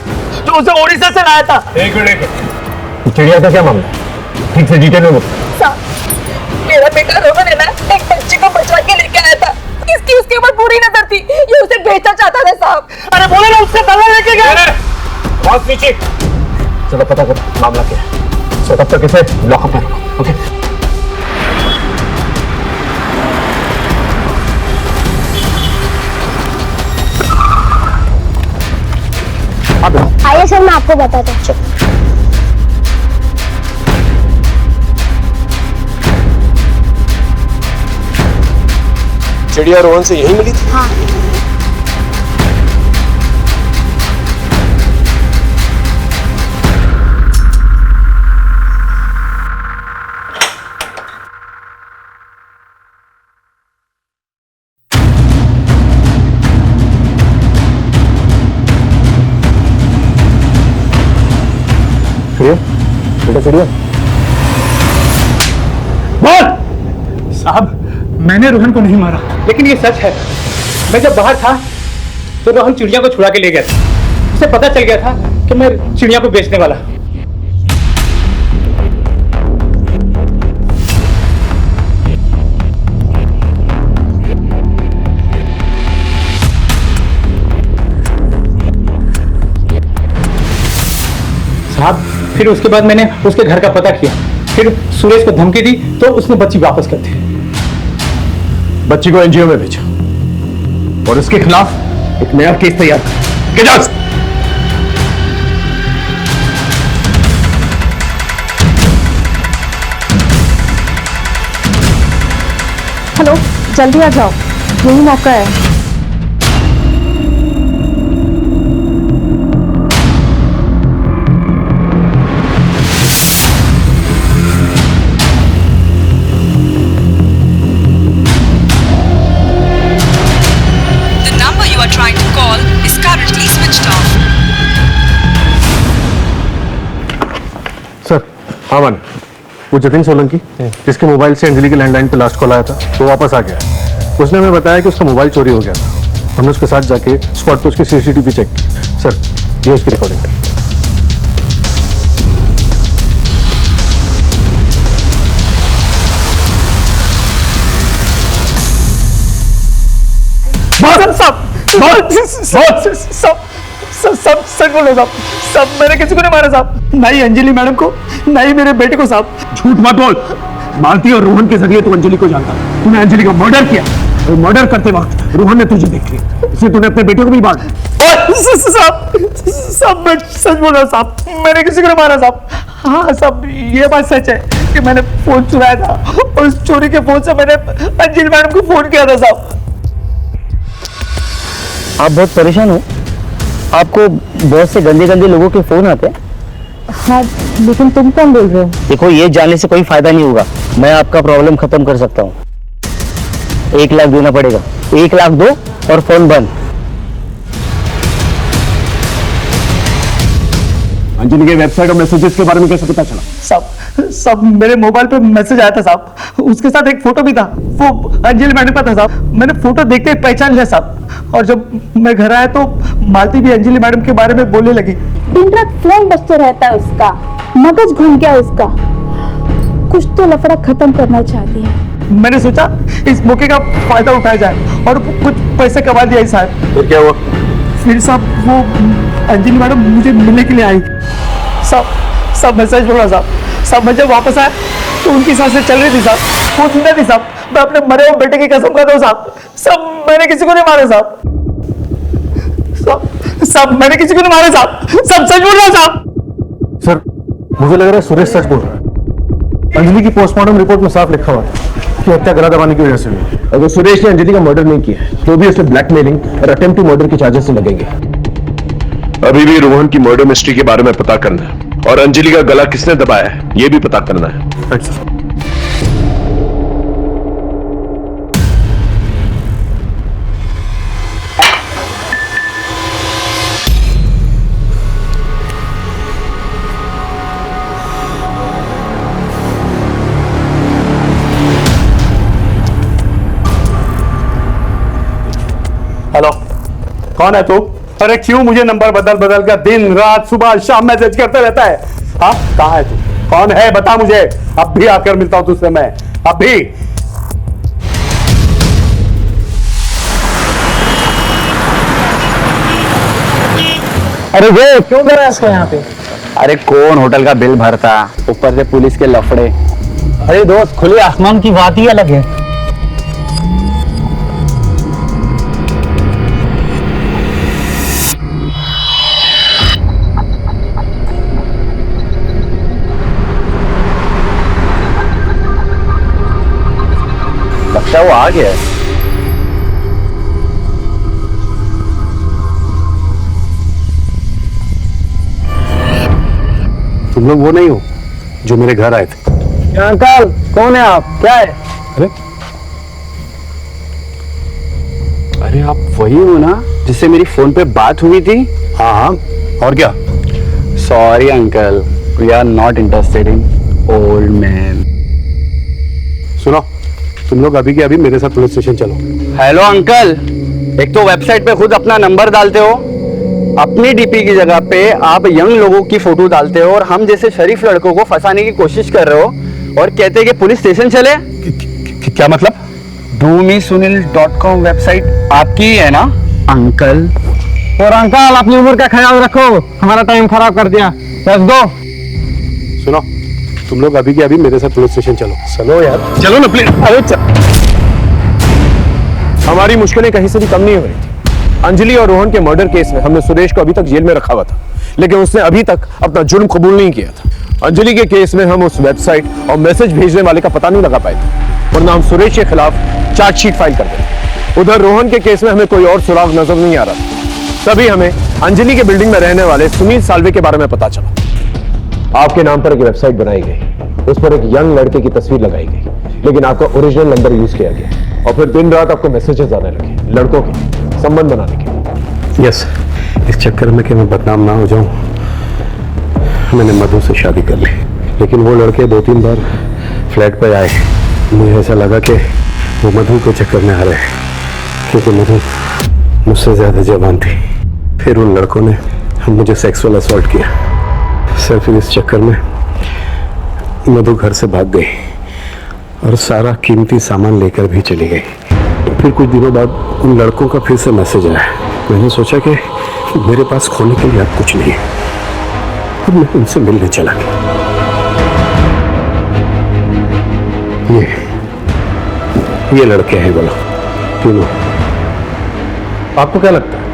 जो उसे ओडिशा से लाया था। एक मिनट, चिड़िया का क्या मामला? ठीक से डिटेल में बताओ। साहब, मेरा बेटा रोहन है ना, एक बच्चे को बचा के लेके आया था। इसकी उसके ऊपर पूरी नजर थी, ये उसे बेचना चाहता था साहब। अरे बोले ना, उससे दवा लेके गया। बहुत नीचे, चलो पता करो मामला क्या है। सो तब तक इसे लॉकअप में रखो। ओके। आइए सर, मैं आपको बताता हूँ। चिड़िया रोहन से यही मिली थी? हाँ। बेटा चिड़िया बोल। साहब मैंने रोहन को नहीं मारा, लेकिन ये सच है, मैं जब बाहर था तो रोहन चिड़िया को छुड़ा के ले गया था। उसे पता चल गया था कि मैं चिड़िया को बेचने वाला। साहब फिर उसके बाद मैंने उसके घर का पता किया, फिर सुरेश को धमकी दी तो उसने बच्ची वापस कर दी। बच्ची को एनजीओ में भेजा और उसके खिलाफ एक नया केस तैयार कर। हेलो, जल्दी आ जाओ, यही मौका है। सर हाँ मान, वो जतिन सोलंकी जिसके मोबाइल से अंजलि के लैंडलाइन पे लास्ट कॉल आया था वो वापस आ गया है। उसने हमें बताया कि उसका मोबाइल चोरी हो गया था। हमने उसके साथ जाके स्पॉट पे उसकी सीसीटीवी चेक की। सर ये उसकी रिकॉर्डिंग है। सब सच बोलो साहब, सब मैंने किसी को नहीं मारा साहब, ना ही अंजलि मैडम को, ना ही मेरे बेटे को साहब। झूठ मत बोल। मालती और रोहन के जरिए तू अंजलि को जानता। तूने अंजलि का मर्डर किया और मर्डर करते वक्त रोहन ने तुझे देख लिया, इसलिए तूने अपने बेटे को भी मारा। साहब मैं सच बोल रहा हूँ साहब, मैंने किसी को नहीं मारा साहब। हाँ साहब ये बात सच है कि मैंने फोन चुराया था और उस चोरी के फोन से मैंने अंजलि मैडम को फोन किया था साहब। आप बहुत परेशान हो? आपको बहुत से गंदे गंदे लोगों के फोन आते हैं? हाँ, लेकिन तुम कौन बोल रहे हो? देखो ये जानने से कोई फायदा नहीं होगा। मैं आपका प्रॉब्लम खत्म कर सकता हूँ। 1 लाख देना पड़ेगा। 1 लाख दो और फोन बंद। अंजलि के वेबसाइट और मैसेजेस के बारे में कैसे पता चला? सब मेरे मोबाइल पे मैसेज आया था साहब, उसके साथ एक फोटो भी था, वो अंजलि मैडम का था साहब। मैंने फोटो देखते ही पहचान लिया साहब, और जब मैं घर आया तो मालती भी अंजलि मैडम के बारे में बोलने लगी। दिन रात फोन बजते रहता है उसका, मगज घूम गया उसका, कुछ तो लफड़ा खत्म करना चाहती है। मैंने सोचा इस मौके का फायदा उठाया जाए और कुछ पैसे कमा दिया साहब। फिर क्या हुआ? फिर साहब वो अंजलि मैडम मुझे मिलने के लिए आई। सब मैसेज बोला साहब, मैं जब वापस आया तो उनकी सांसें चल रही थी साहब, वो जिंदा थी साहब। मैं अपने मरे हुए बेटे की कसम खाता हूँ साहब, मैंने किसी को नहीं मारा साहब, मैंने किसी को नहीं मारा साहब, सब सच बोल रहा हूँ साहब। सर मुझे लग रहा है सुरेश सच बोल रहा है। अंजलि की पोस्टमार्टम रिपोर्ट में साफ लिखा हुआ है कि हत्या गला दबाने की वजह से हुई। अगर सुरेश ने अंजलि का मर्डर नहीं किया तो भी उसे ब्लैकमेलिंग और अटेम्प्ट टू मर्डर के चार्जेस से लगेंगे। अभी भी रोहन की मर्डर मिस्ट्री के बारे में पता करना है और अंजलि का गला किसने दबाया है यह भी पता करना है। अच्छा हेलो, कौन है तू? अरे क्यों मुझे नंबर बदल बदल कर दिन रात सुबह शाम मैसेज करता रहता है? हाँ कहाँ है तू? कौन है बता मुझे, अब भी आकर मिलता हूं तुझसे मैं, अभी। अरे वो क्यों कर रहा है इसको यहाँ पे? अरे कौन होटल का बिल भरता, ऊपर से पुलिस के लफड़े। अरे दोस्त, खुले आसमान की बात ही अलग है। लगता है वो आ गया है। तुम लोग वो नहीं हो जो मेरे घर आए थे? अंकल कौन है आप? क्या है? अरे आप वही हो ना जिससे मेरी फोन पे बात हुई थी? हाँ हाँ, और क्या? Sorry uncle, we are not interested in old man. सुनो, तुम लोग अभी के अभी मेरे साथ पुलिस स्टेशन चलो। हेलो अंकल, एक तो वेबसाइट पे खुद अपना नंबर डालते हो, अपनी डीपी की जगह पे आप यंग लोगों की फोटो डालते हो और हम जैसे शरीफ लड़कों को फंसाने की कोशिश कर रहे हो और कहते हैं कि पुलिस स्टेशन चले। क्या मतलब? domesunil.com वेबसाइट आपकी ही है ना अंकल? और अंकल अपनी उम्र का ख्याल रखो, हमारा टाइम खराब कर दिया। Let's go. सुनो, तुम लोग अभी के अभी मेरे साथ पुलिस स्टेशन चलो। चलो यार, चलो ना प्लीज। अरे हमारी मुश्किलें कहीं से भी कम नहीं हो रही थी। अंजलि और रोहन के मर्डर केस में हमने सुरेश को अभी तक जेल में रखा हुआ था, लेकिन उसने अभी तक अपना जुर्म कबूल नहीं किया था। अंजलि के केस में हम उस वेबसाइट और मैसेज भेजने वाले का पता नहीं लगा पाए थे, वरना हम सुरेश के खिलाफ चार्जशीट फाइल कर देते। उधर रोहन के केस में हमें कोई और सुराग नजर नहीं आ रहा था। तभी हमें अंजलि के बिल्डिंग में रहने वाले सुनील साल्वे के बारे में पता चला। आपके नाम पर एक वेबसाइट बनाई गई, उस पर एक यंग लड़के की तस्वीर लगाई गई, लेकिन आपका ओरिजिनल नंबर यूज किया गया और फिर दिन रात आपको मैसेजेस आने लगे लड़कों के संबंध बनाने के। यस, इस चक्कर में कि मैं बदनाम ना हो जाऊं, मैंने मधु से शादी कर ली। लेकिन वो लड़के 2-3 बार फ्लैट पर आए, मुझे ऐसा लगा कि वो मधु के चक्कर में आ रहे हैं, क्योंकि मधु मुझसे ज्यादा जवान थी। फिर उन लड़कों ने मुझे सेक्सुअल असॉल्ट किया। सिर्फ इस चक्कर में मधु घर से भाग गई और सारा कीमती सामान लेकर भी चली गई। फिर कुछ दिनों बाद उन लड़कों का फिर से मैसेज आया। मैंने सोचा कि मेरे पास खोने के लिए अब कुछ नहीं है, और मैं उनसे मिलने चला गया। ये लड़के हैं, बोलो तीनों। आपको क्या लगता है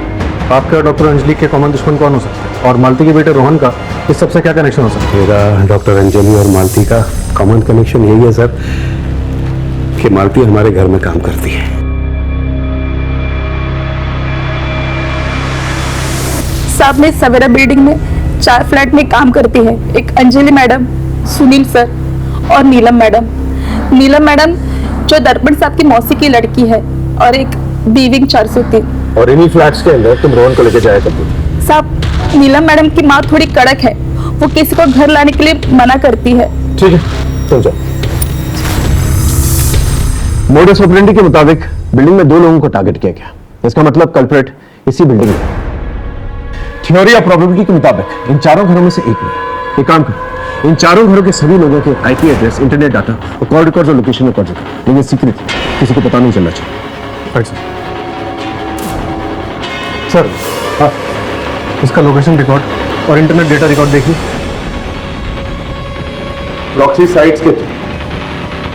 आपका डॉक्टर अंजलि के कॉमन दुश्मन कौन हो सकता है, और मालती के बेटे रोहन का इस सबसे क्या कनेक्शन हो सकता है? मेरा डॉक्टर अंजलि और मालती का कॉमन कनेक्शन यही है सर, कि मालती हमारे घर में काम करती है। साहब, मैं सवेरा बिल्डिंग में 4 फ्लैट में काम करती है। एक अंजलि मैडम, सुनील सर और नीलम मैडम। नीलम मैडम जो दर्पण साहब की मौसी की लड़की है, और एक बीविंग 403। और इन्हीं फ्लैट्स के अंदर तुम रोहन को लेके जाया करती थी? साहब, नीलम मैडम की माँ थोड़ी कड़क है, वो किसी को घर लाने के लिए मना करती है। ठीक है, तुम जाओ। मोडस ऑपरेंडी के मुताबिक बिल्डिंग में 2 लोगों को टारगेट किया गया। इसका मतलब कल्प्रिट इसी बिल्डिंग में। थ्योरी और प्रोबेबिलिटी के मुताबिक इन 4 घरों में से एक में। एक काम करो, इन 4 घरों के सभी लोगों के आईपी एड्रेस, इंटरनेट डाटा और कॉल रिकॉर्ड और लोकेशन रिकॉर्ड करो, लेकिन सीक्रेट, किसी को पता नहीं चलना चाहिए। सर, इसका लोकेशन रिकॉर्ड और इंटरनेट डेटा रिकॉर्ड देखिए। प्रॉक्सी साइट्स के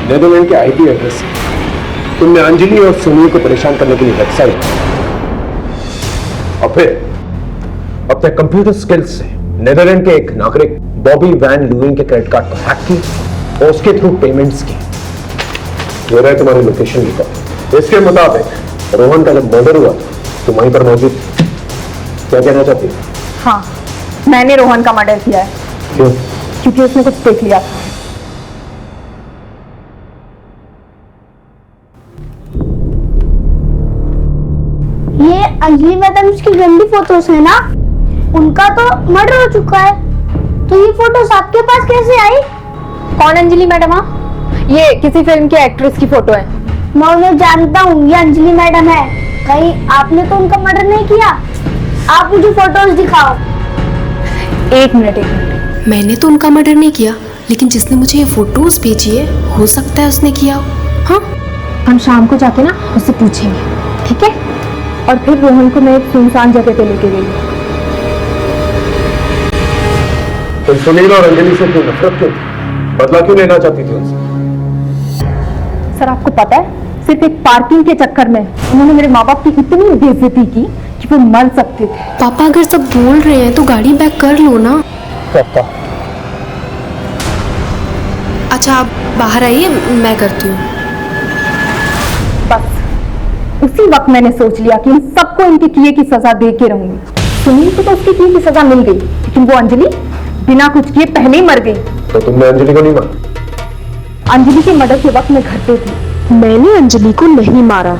नेदरलैंड के आईपी एड्रेस से तुमने अंजलि और सुनील को परेशान करने के लिए वेबसाइट, और फिर अपने कंप्यूटर स्किल्स से नेदरलैंड के एक नागरिक बॉबी वैन लूइंग के क्रेडिट कार्ड को हैक की और उसके थ्रू पेमेंट्स की। ये रहे तुम्हारी लोकेशन रिकॉर्ड। इसके मुताबिक रोहन का जब मर्डर हुआ तो वहीं पर मौजूद। क्या कहना चाहती है? हाँ, मैंने रोहन का मर्डर किया है। क्यों? क्योंकि उसने कुछ देख लिया था। ये अंजलि मैडम की गंदी फोटोज है ना? उनका तो मर्डर हो चुका है, तो ये फोटोज आपके पास कैसे आई? कौन अंजलि मैडम? ये किसी फिल्म के एक्ट्रेस की फोटो है। मैं उन्हें जानता हूँ, ये अंजलि मैडम है। कहीं आपने तो उनका मर्डर नहीं किया? आप मुझे फोटोज दिखाओ। एक मिनट। मैंने तो उनका मर्डर नहीं किया, लेकिन जिसने मुझे ये फोटोज भेजी है, हो सकता है उसने किया हो। हाँ, हम शाम को जाके ना उससे पूछेंगे, ठीक है? और फिर रोहन को मैं एक सुनसान जगह पे लेके गई। तुम सुनील और अंजलि से क्यों नफरत क्यों? बदला क्यों लेना चाहती थी उनसे? सर, आपको पता है, सिर्फ एक पार्किंग के चक्कर में उन्होंने मेरे माँ बाप की इतनी बेइज्जती की कि वो मर सकते थे। पापा अगर सब बोल रहे हैं तो गाड़ी बैक कर लो ना। पापा, अच्छा आप बाहर आइए, मैं करती हूँ। बस उसी वक्त मैंने सोच लिया कि इन सबको इनके किए की सजा दे के रहूंगी। सुनील को तो उसके किए की सजा मिल गई, लेकिन वो अंजलि बिना कुछ किए पहले ही मर गई। तो तुमने अंजलि को नहीं मारा? अंजलि के मर्डर के वक्त मैं घर पे थी। मैंने अंजलि को नहीं मारा।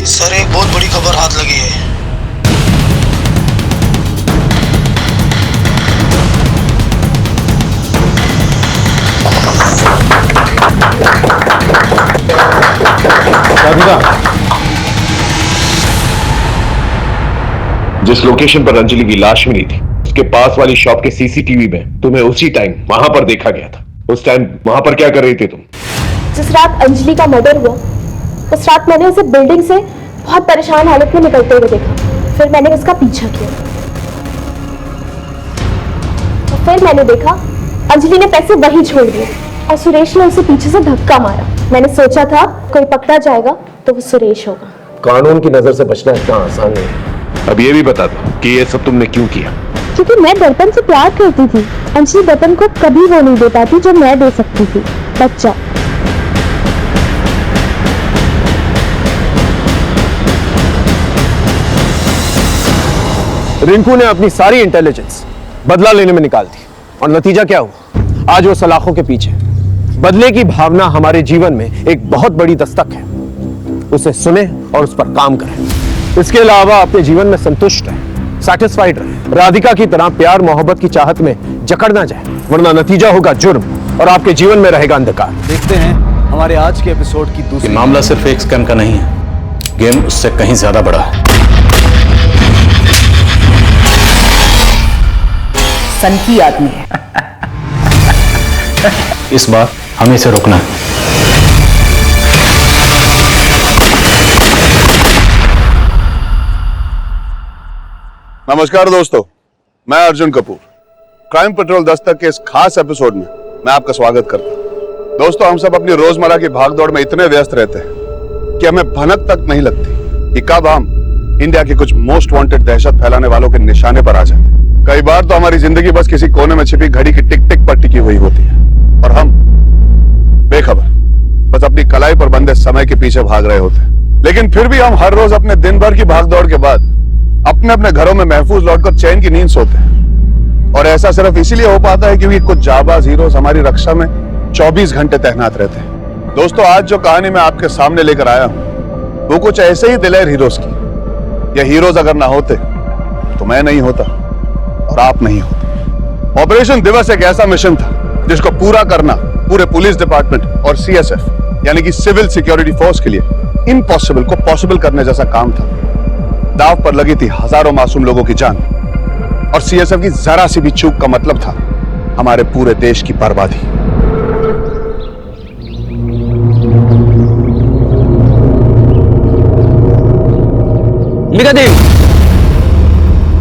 सर, एक बहुत बड़ी खबर हाथ लगी है। जिस लोकेशन पर अंजलि की लाश मिली थी उसके पास वाली शॉप के सीसीटीवी में तुम्हें उसी टाइम वहां पर देखा गया था। उस टाइम वहां पर क्या कर रही थी तुम? जिस रात अंजलि का मर्डर हुआ उस रात मैंने उसे बिल्डिंग से बहुत परेशान हालत में निकलते हुए देखा। फिर मैंने उसका पीछा किया और फिर मैंने देखा अंजलि ने पैसे वहीं छोड़ दिए और सुरेश ने उसे पीछे से धक्का मारा। मैंने सोचा था कोई पकड़ा जाएगा तो वो सुरेश होगा। कानून की नजर से बचना इतना आसान नहीं। अब ये भी बता दो कि ये सब तुमने क्यों किया? क्योंकि मैं दर्पण से प्यार करती थी। अंजलि दर्पण को कभी वो नहीं दे पाती जो मैं दे सकती थी, बच्चा। रिंकू ने अपनी सारी इंटेलिजेंस बदला लेने में निकाल दी और नतीजा क्या हुआ? आज वो सलाखों के पीछे। बदले की भावना हमारे जीवन में एक बहुत बड़ी दस्तक है, उसे सुने और उस पर काम करें। इसके अलावा अपने जीवन में संतुष्ट रहे, सैटिस्फाइड रहे। राधिका की तरह प्यार मोहब्बत की चाहत में जकड़ ना जाए, वरना नतीजा होगा जुर्म और आपके जीवन में रहेगा अंधकार। देखते हैं हमारे आज के एपिसोड की दूसरी। मामला सिर्फ एक स्कैम का नहीं है, गेम उससे कहीं ज्यादा बड़ा है। सन की आदमी है। इस बार हमें इसे रोकना है। नमस्कार दोस्तों, मैं अर्जुन कपूर। क्राइम पेट्रोल दस्तक के इस खास एपिसोड में मैं आपका स्वागत करता हूं। दोस्तों, हम सब अपनी रोजमर्रा की भागदौड़ में इतने व्यस्त रहते हैं कि हमें भनक तक नहीं लगती कि कब हम इंडिया के कुछ मोस्ट वांटेड दहशत फैलाने वालों के निशाने पर आ जाते हैं। कई बार तो हमारी जिंदगी बस किसी कोने में छिपी घड़ी की टिक टिक पर टिकी हुई होती है और हम बेखबर बस अपनी कलाई पर बंधे समय के पीछे भाग रहे होते हैं। लेकिन फिर भी हम हर रोज अपने दिन भर की भागदौड़ के बाद अपने अपने घरों में महफूज लौटकर चैन की नींद सोते हैं। और ऐसा सिर्फ इसीलिए हो पाता है क्योंकि कुछ जाबाज हीरोज हमारी रक्षा में 24 घंटे तैनात रहते हैं। दोस्तों, आज जो कहानी मैं आपके सामने लेकर आया हूं वो कुछ ऐसे ही दिलेर हीरोज की। ये हीरोज अगर ना होते तो मैं नहीं होता और आप नहीं होते। ऑपरेशन दिवस एक ऐसा मिशन था जिसको पूरा करना पूरे पुलिस डिपार्टमेंट और सीएसएफ यानी कि सिविल सिक्योरिटी फोर्स के लिए इम्पॉसिबल को पॉसिबल करने जैसा काम था। दांव पर लगी थी हजारों मासूम लोगों की जान और सीएसएफ की जरा सी भी चूक का मतलब था हमारे पूरे देश की बर्बादी।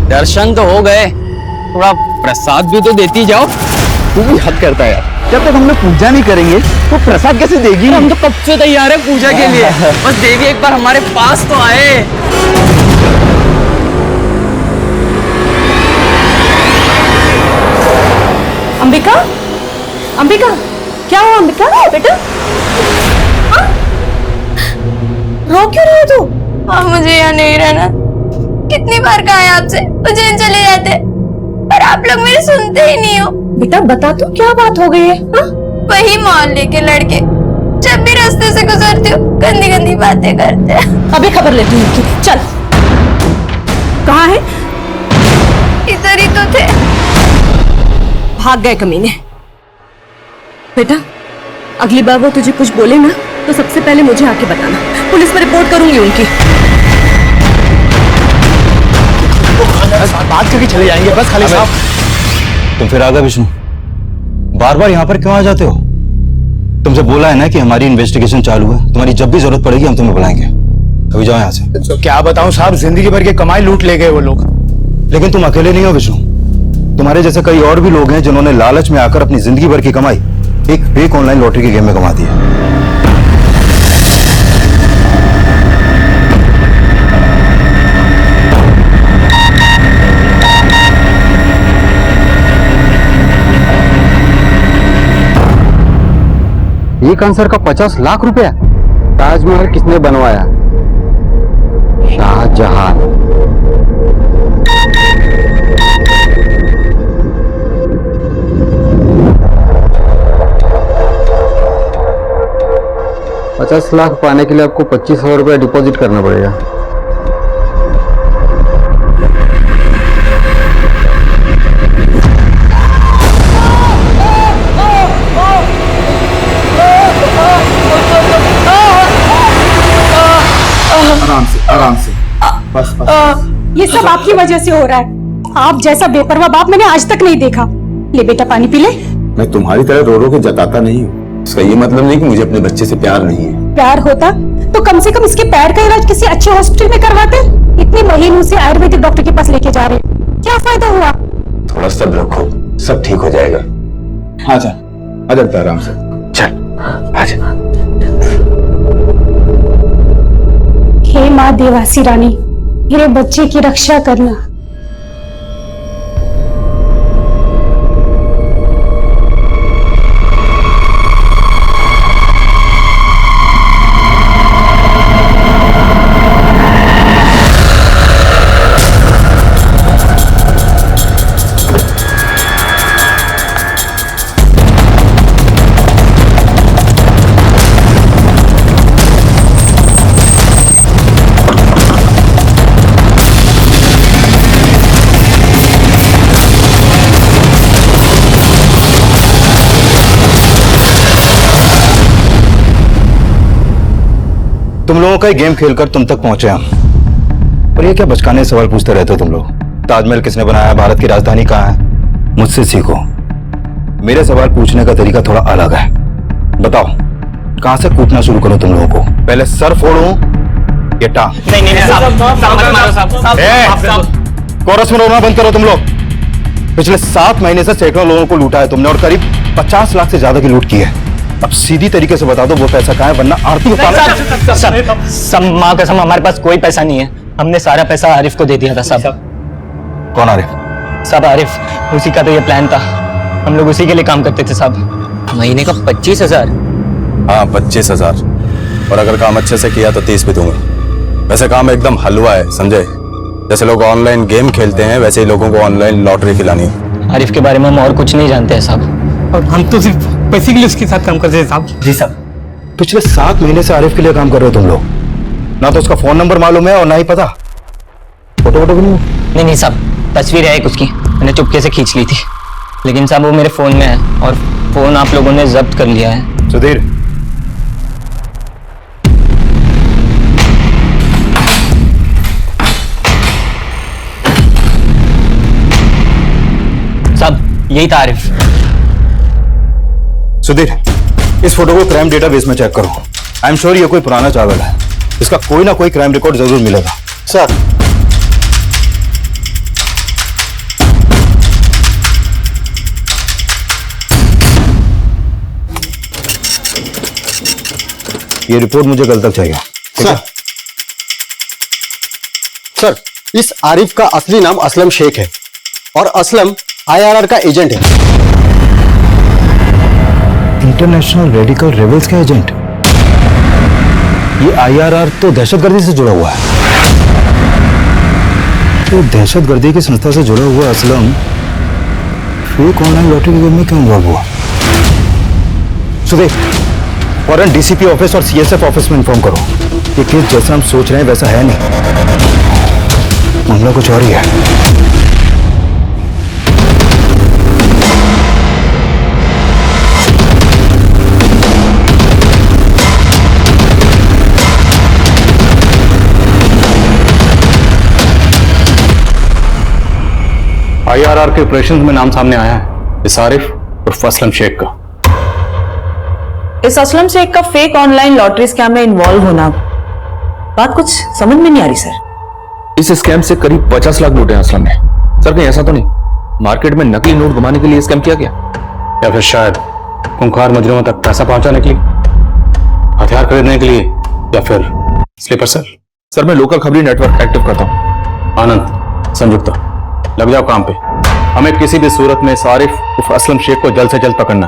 दर्शन तो हो गए, थोड़ा प्रसाद भी तो देती जाओ। तू भी हद करता है यार। जब तक हम लोग पूजा नहीं करेंगे तो प्रसाद कैसे देगी? हम तो कब से तैयार है पूजा के लिए। बस देवी एक बार हमारे पास तो आए। अंबिका, अंबिका, क्या हुआ अंबिका? बेटा रो क्यों रही हो तू? मुझे यहाँ नहीं रहना। कितनी बार कहा है आपसे उज्जैन चले जाते, पर आप लोग मेरी सुनते ही नहीं हो। बेटा बता तो क्या बात हो गई है? वही मोहल्ले के लड़के जब भी रास्ते से गुजरती हूँ गंदी गंदी बातें करते हैं। अभी खबर लेती हूँ। चल, कहाँ है? इधर ही तो थे। भाग गए कमीने। बेटा अगली बार वो तुझे कुछ बोले ना तो सबसे पहले मुझे आके बताना, पुलिस में रिपोर्ट करूंगी उनकी। बात करके चले जाएंगे बस। खाली साहब, तुम फिर आ गए विष्णु, बार बार यहाँ पर क्यों आ जाते हो? तुमसे बोला है ना कि हमारी इन्वेस्टिगेशन चालू है, तुम्हारी जब भी जरूरत पड़ेगी हम तुम्हें बुलाएंगे। अभी जाओ यहाँ से। तो क्या बताऊं साहब, जिंदगी भर की कमाई लूट ले गए वो लोग। लेकिन तुम अकेले नहीं हो विष्णु, तुम्हारे जैसे कई और भी लोग हैं जिन्होंने लालच में आकर अपनी जिंदगी भर की कमाई एक फेक ऑनलाइन लॉटरी के गेम में कमा दी है। एक आंसर का 50 लाख रुपया। ताजमहल किसने बनवाया? शाहजहां। $50 लाख पाने के लिए आपको 25,000 रुपया डिपॉजिट करना पड़ेगा। आराम से बस बस। ये सब आपकी वजह से हो रहा है। आप जैसा बेपरवाह बाप मैंने आज तक नहीं देखा। ले बेटा पानी पी ले। मैं तुम्हारी तरह रो रो के जताता नहीं हूँ। इसका ये मतलब नहीं कि मुझे अपने बच्चे से प्यार नहीं है। प्यार होता तो कम से कम इसके पैर का इलाज किसी अच्छे हॉस्पिटल में करवाते। इतने महीनों से आयुर्वेदिक डॉक्टर के पास लेके जा रहे, क्या फायदा हुआ? थोड़ा सब्र रखो, सब ठीक हो जाएगा। आजा आजा आराम से, चल आजा। हे माँ देवासी रानी, मेरे बच्चे की रक्षा करना। तुम लोगों का गेम खेलकर तुम तक पहुंचे हम। और ये क्या बचकाने सवाल पूछते रहते हो तुम लोग? ताजमहल किसने बनाया, भारत की राजधानी कहाँ है? मुझसे सीखो। मेरे सवाल पूछने का तरीका थोड़ा अलग है। बताओ, कहां से कूटना शुरू करो तुम लोगों को? पहले सर फोड़ूं या टांग? कोरस में रोना बंद करो तुम लोग। पिछले 7 महीने से सैकड़ों लोगों को लूटा है तुमने और करीब 50 लाख से ज्यादा की लूट की है। अब सीधी तरीके से बता दो वो पैसा कहाँ है, वरना आरती सब माँ कसम हमारे पास कोई पैसा नहीं है। हमने सारा पैसा आरिफ को दे दिया था साहब। कौन आरिफ? साहब आरिफ, उसी का तो ये प्लान था। हम लोग उसी के लिए काम करते थे साहब। महीने का 25,000? हाँ 25,000, और अगर काम अच्छे से किया तो 30 भी दूंगा। वैसे काम एकदम हलवा है, समझे? जैसे लोग ऑनलाइन गेम खेलते हैं वैसे ही लोगों को ऑनलाइन लॉटरी खिलानी है। आरिफ के बारे में हम और कुछ नहीं जानते हैं साहब, और हम तो सिर्फ पैसे के लिए उसके साथ काम करते हैं साहब। जी साहब। पिछले 7 महीने से आरिफ के लिए काम कर रहे हो तुम लोग। ना तो उसका फोन नंबर मालूम है और ना ही पता। फोटो भी नहीं? नहीं साहब, तस्वीर है एक उसकी, मैंने चुपके से खींच ली थी। लेकिन साहब वो मेरे फोन में है और फोन आप लोगों ने जब्त कर लिया है। सुधीर, साहब यही था आरिफ। सुधीर, इस फोटो को क्राइम डेटाबेस में चेक करो। आई एम श्योर ये कोई पुराना चावल है। इसका कोई ना कोई क्राइम रिकॉर्ड जरूर मिलेगा। सर ये रिपोर्ट मुझे कल तक चाहिए। सर, इस आरिफ का असली नाम असलम शेख है और असलम आईआरआर का एजेंट है। इंटरनेशनल रेडिकल रेबल्स का एजेंट? ये आईआरआर तो दहशतगर्दी से जुड़ा हुआ है। तो दहशतगर्दी की संस्था से जुड़ा हुआ असलम फेक ऑनलाइन लॉटरी के गेम में क्यों इन्वॉल्व हुआ? सुदेश, फौरन डीसीपी ऑफिस और सीएसएफ ऑफिस में इन्फॉर्म करो। ये केस जैसा हम सोच रहे हैं वैसा है नहीं, मामला कुछ और ही है। आईआरआर के ऑपरेशंस में नाम सामने आया है इस आरिफ और असलम शेख का। इस असलम शेख का फेक ऑनलाइन लॉटरी स्कैम में इन्वॉल्व होना, बात कुछ समझ में नहीं आ रही सर। इस स्कैम से करीब 50 लाख लूटे हैं असलम ने। सर कहीं ऐसा तो नहीं मार्केट में नकली नोट घुमाने के लिए स्कैम किया गया, या फिर शायद खूंखार मुजरिमों तक पैसा पहुंचाने के लिए, हथियार खरीदने के लिए, या फिर स्लीपर सेल? सर मैं लोकल खबरी नेटवर्क एक्टिव करता हूं। आनंद, संयुक्ता, लग जाओ काम पे। हमें किसी भी सूरत में सारिफ उर्फ असलम शेख को जल्द से जल्द पकड़ना।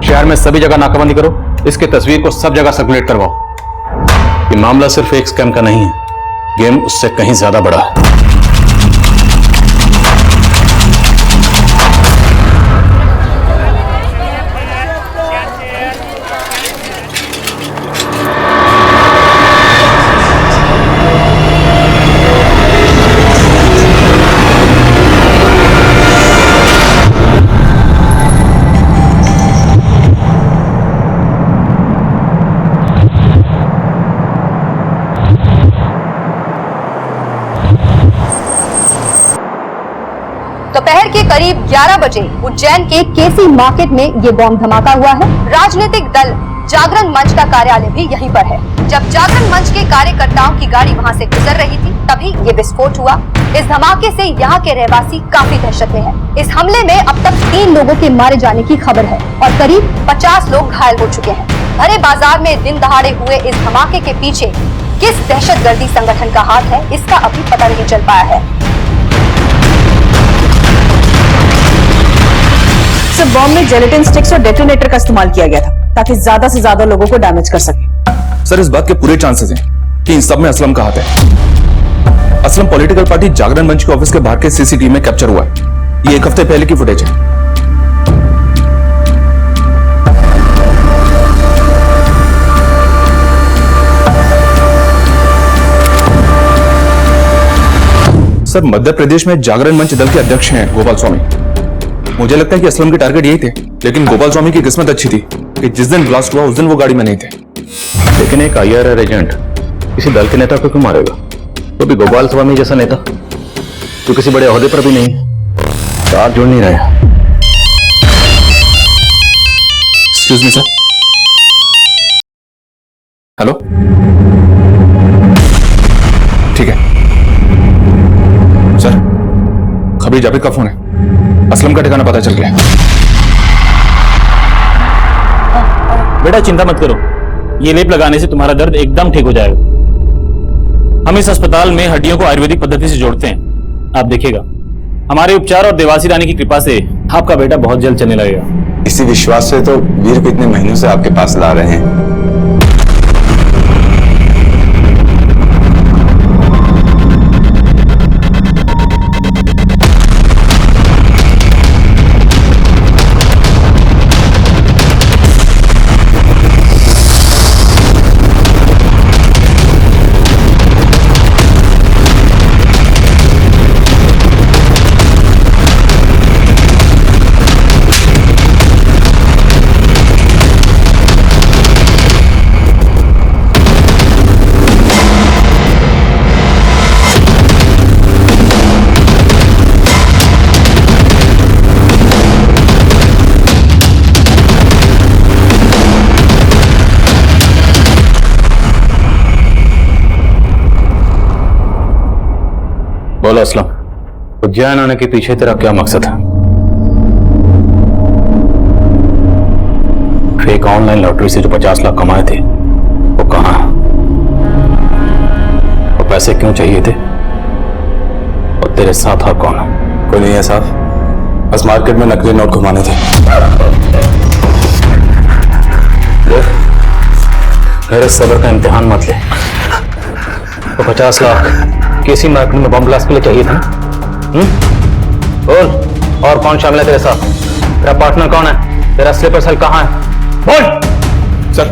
शहर में सभी जगह नाकाबंदी करो, इसके तस्वीर को सब जगह सर्कुलेट करवाओ। ये मामला सिर्फ एक स्कैम का नहीं है, गेम उससे कहीं ज्यादा बड़ा है। दोपहर के करीब 11 बजे उज्जैन के केसी मार्केट में ये बॉम्ब धमाका हुआ है। राजनीतिक दल जागरण मंच का कार्यालय भी यहीं पर है। जब जागरण मंच के कार्यकर्ताओं की गाड़ी वहां से गुजर रही थी तभी ये विस्फोट हुआ। इस धमाके से यहाँ के रहवासी काफी दहशत में हैं। इस हमले में अब तक 3 लोगों के मारे जाने की खबर है और करीब 50 लोग घायल हो चुके हैं। भरे बाजार में दिन दहाड़े हुए इस धमाके के पीछे किस दहशतगर्दी संगठन का हाथ है, इसका अभी पता नहीं चल पाया है। बॉम्ब में जेलेटिन स्टिक्स और डेटोनेटर का इस्तेमाल किया गया था ताकि ज्यादा से ज्यादा लोगों को डैमेज कर सके। सर, इस बात के पूरे चांसेस हैं कि इन सब में असलम का हाथ है। असलम पॉलिटिकल पार्टी जागरण मंच के ऑफिस के बाहर के सीसीटीवी में कैप्चर हुआ है। ये 1 हफ्ते पहले की फुटेज है। सर, मध्य प्रदेश में जागरण मंच दल के अध्यक्ष हैं गोपाल स्वामी। मुझे लगता है कि असलम के टारगेट यही थे, लेकिन गोपाल स्वामी की किस्मत अच्छी थी कि जिस दिन ब्लास्ट हुआ उस दिन वो गाड़ी में नहीं थे। लेकिन एक IRR एजेंट किसी दल के नेता को क्यों मारेगा? तो भी गोपाल स्वामी जैसा नेता तो किसी बड़े ओहदे पर भी नहीं, तार जुड़ नहीं रहा। Excuse me sir. हेलो, ठीक है सर। खबीर जावेद का फोन है। असलम का ठिकाना पता चल गया। बेटा चिंता मत करो, ये लेप लगाने से तुम्हारा दर्द एकदम ठीक हो जाएगा। हम इस अस्पताल में हड्डियों को आयुर्वेदिक पद्धति से जोड़ते हैं। आप देखिएगा, हमारे उपचार और देवासी रानी की कृपा से आपका बेटा बहुत जल्द चलने लगेगा। इसी विश्वास से तो वीर को इतने महीनों से आपके पास ला रहे हैं। बोलो असलम, उज्जैन आने के पीछे तेरा क्या मकसद है? फेक ऑनलाइन लॉटरी से जो 50 लाख कमाए थे वो कहां है? और पैसे क्यों चाहिए थे? और तेरे साथ और कौन है? कोई नहीं है साहब, बस मार्केट में नकली नोट घुमाने थे। मेरे सब्र का इम्तिहान मत ले। तो 50 लाख केसी मार्केट में बम ब्लास्ट के लिए चाहिए था ना? बोल, और कौन शामिल है तेरे साथ? तेरा पार्टनर कौन है? तेरा स्लीपर सेल कहां है? बोल। Sir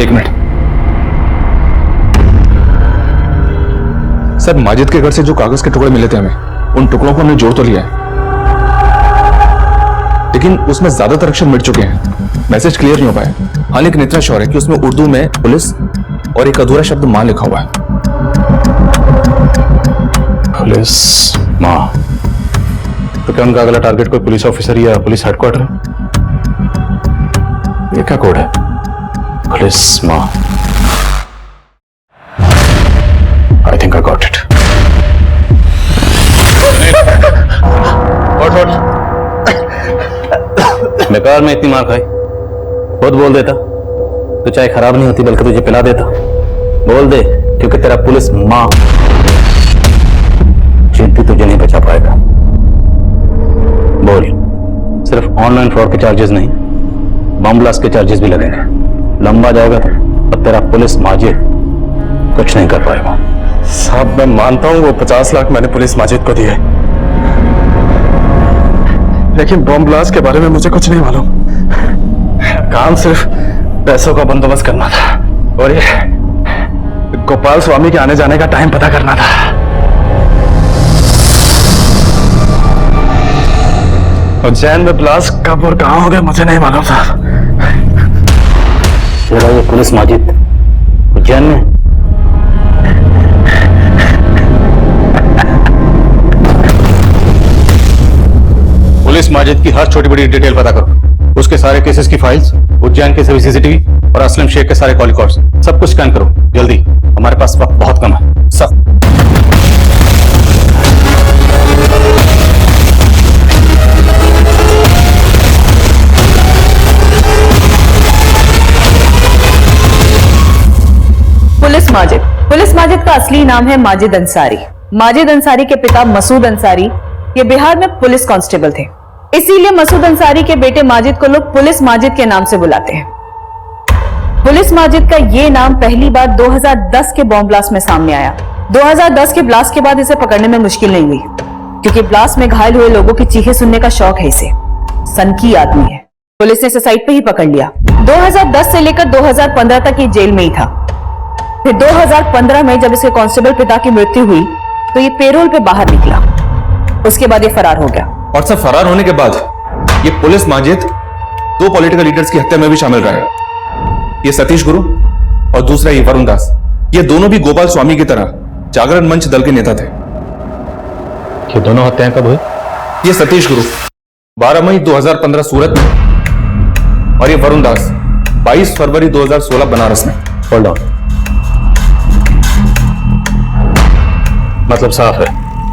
1 minute. सर, माजिद के घर से जो कागज के टुकड़े मिले थे हमें, उन टुकड़ों को हमने जोड़ तो लिया है, लेकिन उसमें ज्यादातर अक्षर मिट चुके हैं। मैसेज क्लियर नहीं हो पाया। हाँ, लेकिन इतना श्योर है कि उसमें उर्दू में पुलिस और एक अधूरा शब्द मां लिखा हुआ है। पुलिस मां? तो क्या उनका अगला टारगेट कोई पुलिस ऑफिसर या पुलिस हेडक्वार्टर है? ये क्या कोड है? पुलिस मां। I think I got it. बेकार में इतनी मार खाई। खुद बोल देता तो चाय खराब नहीं होती बल्कि तुझे पिला देता। बोल दे, क्योंकि तेरा पुलिस मां चिंती तुझे नहीं बचा पाएगा। बोल, सिर्फ ऑनलाइन फ्रॉड के चार्जेस नहीं, बम ब्लास्ट के चार्जेस भी लगेंगे। लंबा जाएगा तो अब तेरा पुलिस माजिद कुछ नहीं कर पाएगा। साहब, मैं मानता हूं वो 50 लाख मैंने पुलिस माजिद को दिए, लेकिन बम ब्लास्ट के बारे में मुझे कुछ नहीं मालूम। काम सिर्फ पैसों का बंदोबस्त करना था और ये गोपाल स्वामी के आने जाने का टाइम पता करना था। उज्जैन में ब्लास्ट कब और कहां हो गए मुझे नहीं मालूम था। तेरा ये पुलिस माजिद उज्जैन में? माजिद की हर छोटी बड़ी डिटेल पता करो, उसके सारे केसेस की फाइल्स, उज्जैन के सभी सीसीटीवी और असलम शेख के सारे कॉल रिकॉर्ड्स सब कुछ स्कैन करो जल्दी, हमारे पास वक्त बहुत कम है। सब पुलिस माजिद का असली नाम है माजिद अंसारी। माजिद अंसारी के पिता मसूद अंसारी ये बिहार में पुलिस कांस्टेबल थे, इसीलिए मसूद अंसारी के बेटे माजिद को लोग पुलिस माजिद के नाम से बुलाते हैं। पुलिस माजिद का ये नाम पहली बार 2010 के बॉम्ब ब्लास्ट में सामने आया। 2010 के ब्लास्ट के बाद इसे पकड़ने में मुश्किल नहीं हुई, क्योंकि ब्लास्ट में घायल हुए लोगों की चीखें सुनने का शौक है इसे। सनकी आदमी है, पुलिस ने इसे साइट पे ही पकड़ लिया। 2010 से लेकर 2015 तक ये जेल में ही था। फिर 2015 में जब इसके कांस्टेबल पिता की मृत्यु हुई तो ये पेरोल पे बाहर निकला, उसके बाद ये फरार हो गया। और सब फरार होने के बाद ये पुलिस माजिद 2 पॉलिटिकल लीडर्स की हत्या में भी शामिल रहा है। ये सतीश गुरु और दूसरा ये वरुण दास, ये दोनों भी गोपाल स्वामी की तरह जागरण मंच दल के नेता थे। ये दोनों हत्याएं कब हुई? ये सतीश गुरु 12 मई 2015 सूरत में और ये वरुण दास 22 फरवरी 2016 बनारस में। होल्ड ऑन, मतलब साफ है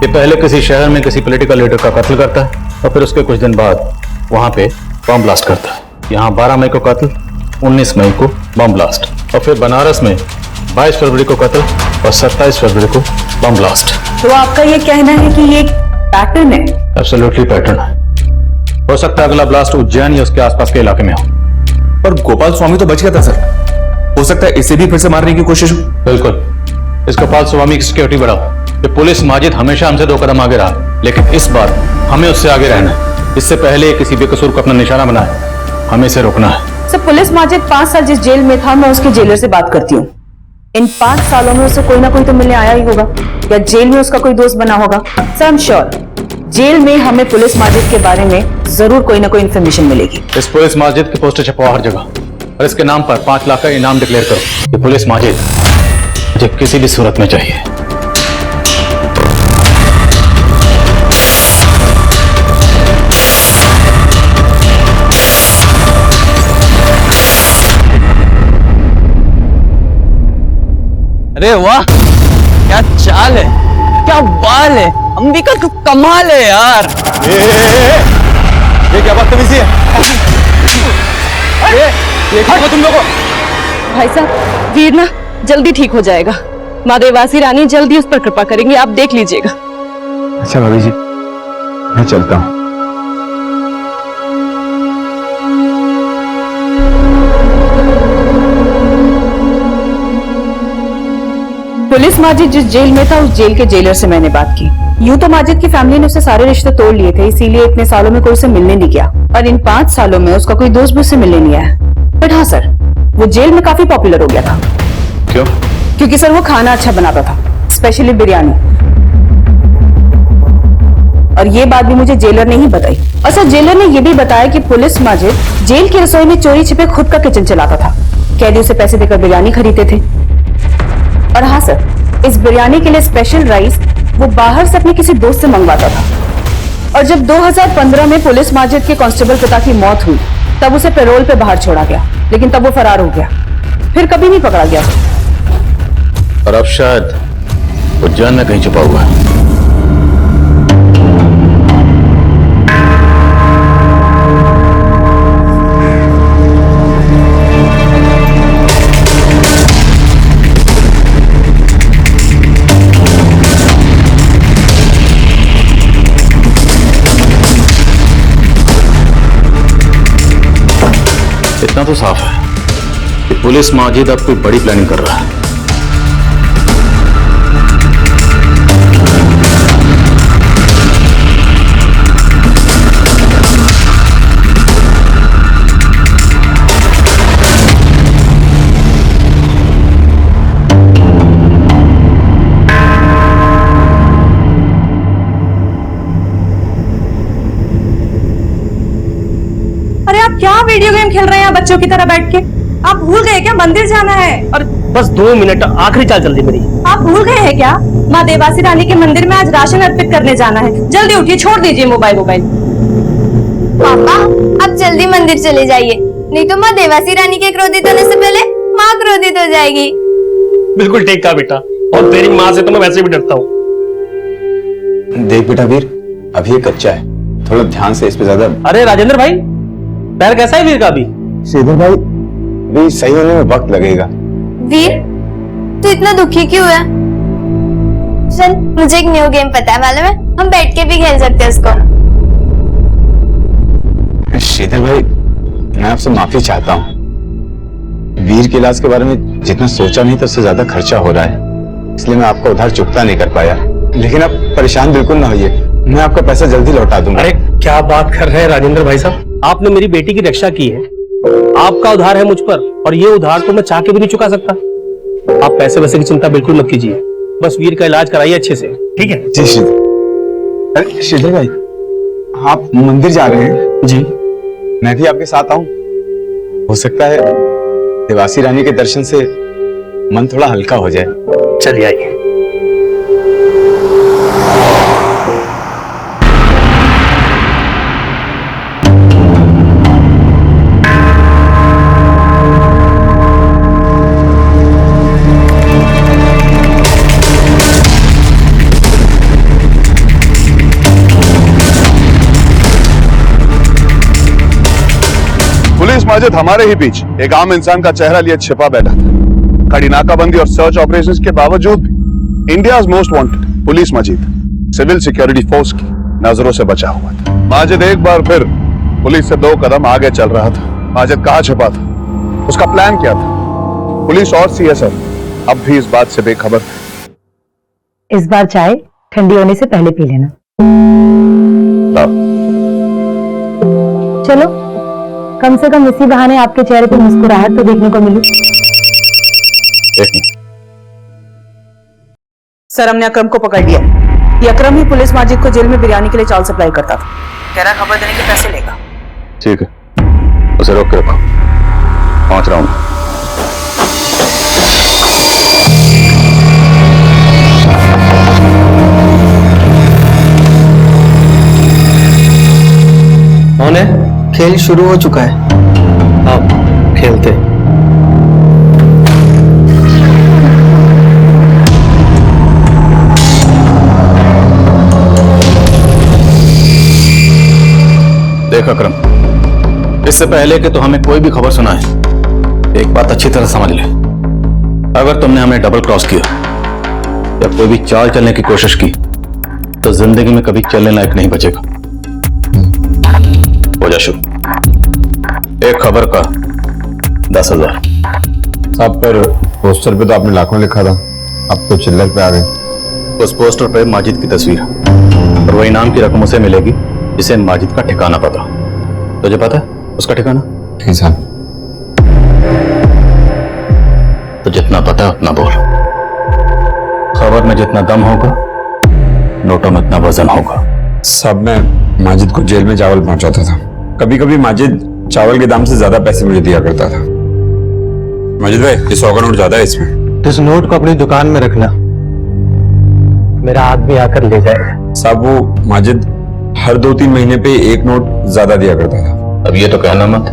ये पहले किसी शहर में किसी पॉलिटिकल लीडर का कत्ल करता है और फिर उसके कुछ दिन बाद वहां पे बम ब्लास्ट करता है। यहाँ 12 मई को कत्ल, 19 मई को बम ब्लास्ट और फिर बनारस में 22 फरवरी को कत्ल और 27 फरवरी को बम ब्लास्ट। तो आपका ये कहना है कि ये एक पैटर्न है? एब्सोल्युटली पैटर्न है। हो सकता है अगला ब्लास्ट उज्जैन या उसके आसपास के इलाके में हो। पर गोपाल स्वामी तो बच गया था सर, हो सकता है इसे भी फिर से मारने की कोशिश हो। बिल्कुल, इस गोपाल स्वामी की सिक्योरिटी बढ़ाओ। ये पुलिस माजिद हमेशा हमसे 2 कदम आगे रहा, लेकिन इस बार हमें उससे आगे रहना है। इससे पहले किसी बेकसूर को अपना निशाना बनाए, हमें इसे रोकना है। सर, पुलिस माजिद 5 साल जिस जेल में था, मैं उसके जेलर से बात करती हूँ। इन 5 सालों में उसे कोई ना कोई तो मिलने आया ही होगा, या जेल में उसका कोई दोस्त बना होगा। Sir, I am sure jail में हमें पुलिस माजिद के बारे में जरूर कोई ना कोई इन्फॉर्मेशन मिलेगी। इस पुलिस माजिद के पोस्टर छपवाओ हर जगह और इसके नाम पर 5 लाख का इनाम डिक्लेयर करो। ये पुलिस माजिद मुझे किसी भी सूरत में चाहिए। अरे वाह, क्या चाल है, क्या बाल है, अंबिका का कमाल है यार। ये क्या बदतमीजी है? ये क्या तुम लोगों? भाई साहब, वीर ना जल्दी ठीक हो जाएगा। माँ देवासी रानी जल्दी उस पर कृपा करेंगी, आप देख लीजिएगा। अच्छा भाभी जी, मैं चलता हूँ। पुलिस माजिद जिस जेल में था, उस जेल के जेलर से मैंने बात की। यूं तो माजिद की फैमिली ने उससे सारे रिश्ते तोड़ लिए थे, इसीलिए इतने सालों में कोई उसे मिलने नहीं गया, और इन 5 सालों में उसका कोई दोस्त भी उससे मिलने नहीं आया। बट हाँ सर, वो जेल में काफी पॉपुलर हो गया था। क्यों? क्योंकि सर वो खाना अच्छा बनाता था, स्पेशली बिरयानी। और ये बात भी मुझे जेलर ने ही बताई। और सर, जेलर ने ये भी बताया कि पुलिस माजिद जेल की रसोई में चोरी छिपे खुद का किचन चलाता था। कैदी उसे पैसे देकर बिरयानी खरीदते थे। और हाँ सर, इस बिरयानी के लिए स्पेशल राइस वो बाहर से अपने किसी दोस्त से मंगवाता था। और जब 2015 में पुलिस माजिद के कांस्टेबल पिता की मौत हुई, तब उसे पैरोल पे बाहर छोड़ा गया, लेकिन तब वो फरार हो गया, फिर कभी नहीं पकड़ा गया। और अब शायद उज्जैन में कहीं छुपा हुआ है। इतना तो साफ है कि पुलिस माजिद अब कोई बड़ी प्लानिंग कर रहा है। अरे आप क्या वीडियो गेम खेल रहे हैं बच्चों की तरह बैठ के? आप भूल गए क्या मंदिर जाना है? और बस 2 मिनट, आखिरी चाल जल्दी मेरी। आप भूल गए हैं क्या माँ देवासी रानी के मंदिर में आज राशन अर्पित करने जाना है? जल्दी उठिए, छोड़ दीजिए मोबाइल। पापा आप जल्दी मंदिर चले जाइए, नहीं तो माँ देवासी रानी के क्रोधित होने से पहले माँ क्रोधित हो जाएगी। बिल्कुल ठीक कहा बेटा, और तेरी माँ से तो मैं वैसे भी डरता हूँ। देख बेटा वीर, अभी ये कच्चा है, थोड़ा ध्यान से इस पे ज्यादा। अरे राजेंद्र भाई, पैर कैसा है वीर का अभी? श्रीधर भाई, भी सही होने में वक्त लगेगा। वीर तू इतना दुखी क्यों है? चल मुझे एक न्यू गेम पता है, मालूम है, हम बैठ के भी खेल सकते हैं उसको। श्रीधर भाई, मैं आपसे माफी चाहता हूँ। वीर के इलाज के बारे में जितना सोचा नहीं था उससे ज्यादा खर्चा हो रहा है, इसलिए मैं आपका उधार चुकता नहीं कर पाया। लेकिन आप परेशान बिल्कुल ना होइए, मैं आपका पैसा जल्दी लौटा दूंगा। अरे क्या बात कर रहे हैं राजेंद्र भाई साहब, आपने मेरी बेटी की रक्षा की है, आपका उधार है मुझ पर, और ये उधार तो मैं चाह के भी नहीं चुका सकता। आप पैसे वैसे की चिंता बिल्कुल मत कीजिए, बस वीर का इलाज कराइए अच्छे से, ठीक है? जी श्रीधर। अरे श्रीधर भाई, आप मंदिर जा रहे हैं? जी। मैं भी आपके साथ आऊं? हो सकता है देवासी रानी के दर्शन से मन थोड़ा हल्का हो जाए। चलिए आइए। पुलिस माजिद हमारे ही बीच एक आम इंसान का चेहरा लिए छिपा बैठा था। कड़ी नाकाबंदी और सर्च ऑपरेशंस के बावजूद भी India's most wanted police Majid civil security force की नजरों से बचा हुआ था। माजिद एक बार फिर पुलिस से 2 कदम आगे चल रहा था। माजिद कहाँ छिपा था, उसका प्लान क्या था? पुलिस और सीएसएफ अब भी इस बात से बेखबर थे। इस बार चाय ठंडी होने से पहले पी लेना। चलो, कम से कम इसी बहाने आपके चेहरे पर मुस्कुराहट तो देखने को मिली। सर, हमने अकरम को पकड़ लिया। ये अकरम ही पुलिस माजिद को जेल में बिरयानी के लिए चावल सप्लाई करता था। कह रहा खबर देने के पैसे लेगा। ठीक है, उसे रोक के रखो, पहुंच रहा हूं। कौन है? खेल शुरू हो चुका है। आप खेलते। देख अकरम, इससे पहले कि तो हमें कोई भी खबर सुनाए, एक बात अच्छी तरह समझ ले। अगर तुमने हमें डबल क्रॉस किया या कोई भी चाल चलने की कोशिश की तो जिंदगी में कभी चलने लायक नहीं बचेगा। हो जा शुरू। एक खबर का 10,000। साहब, पर पोस्टर पे तो आपने लाखों लिखा था, अब तो चिल्लर पे आ गए। उस पोस्टर पे माजिद की तस्वीर है और वो इनाम की रकम उसे मिलेगी जिसे माजिद का ठिकाना पता। तुझे पता है उसका ठिकाना? ठीक साहब। तो जितना पता है उतना बोल। खबर में जितना दम होगा, नोटों में इतना वजन होगा। साहब, मैं माजिद को जेल में चावल पहुंचाता था। कभी कभी माजिद चावल के दाम से ज्यादा पैसे मुझे दिया करता था। माजिद भाई, ये 100 का नोट ज्यादा है इसमें। इस नोट को अपनी दुकान में रखना, मेरा आदमी आकर ले जाएगा। साहब, वो माजिद हर 2-3 महीने पे एक नोट ज्यादा दिया करता था। अब ये तो कहना मत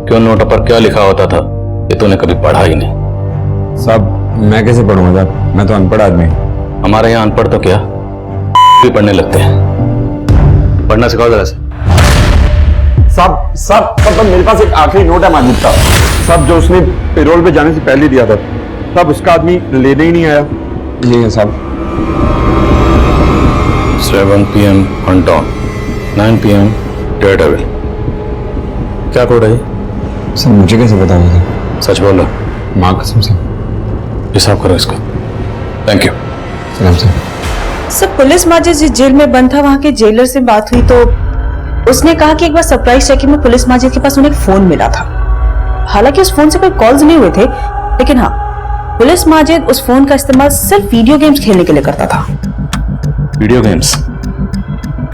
क्यों नोटों पर क्या लिखा होता था ये तूने कभी पढ़ा ही नहीं। साहब, मैं कैसे पढ़ूंगा साहब, मैं तो अनपढ़ आदमी हूं। हमारे यहाँ अनपढ़ तो क्या भी पढ़ने लगते हैं। पढ़ना सिखाओ जरा से। साहब, मेरे पास एक आखिरी नोट है माजिद का, साहब, जो उसने पेरोल पे जाने से पहले दिया था। साहब, उसका आदमी लेने ही नहीं आया। ये है साहब। 7 PM on dawn, 9 PM Daredevil। क्या कोड है? सर, मुझे कैसे पता होगा? सच बोल रहा? माँ कसम से। हिसाब करो इसका। Thank you. सलाम सर। सर, पुलिस माजिद जिस जेल में बंद था वहां के जेलर से बात हुई तो उसने कहा कि एक बार सरप्राइज चेकिंग में पुलिस माजिद के पास उन्हें एक फोन मिला था। हालांकि उस फोन से कोई कॉल्स नहीं हुए थे, लेकिन हाँ, पुलिस माजिद उस फोन का इस्तेमाल सिर्फ वीडियो गेम्स खेलने के लिए करता था। वीडियो गेम्स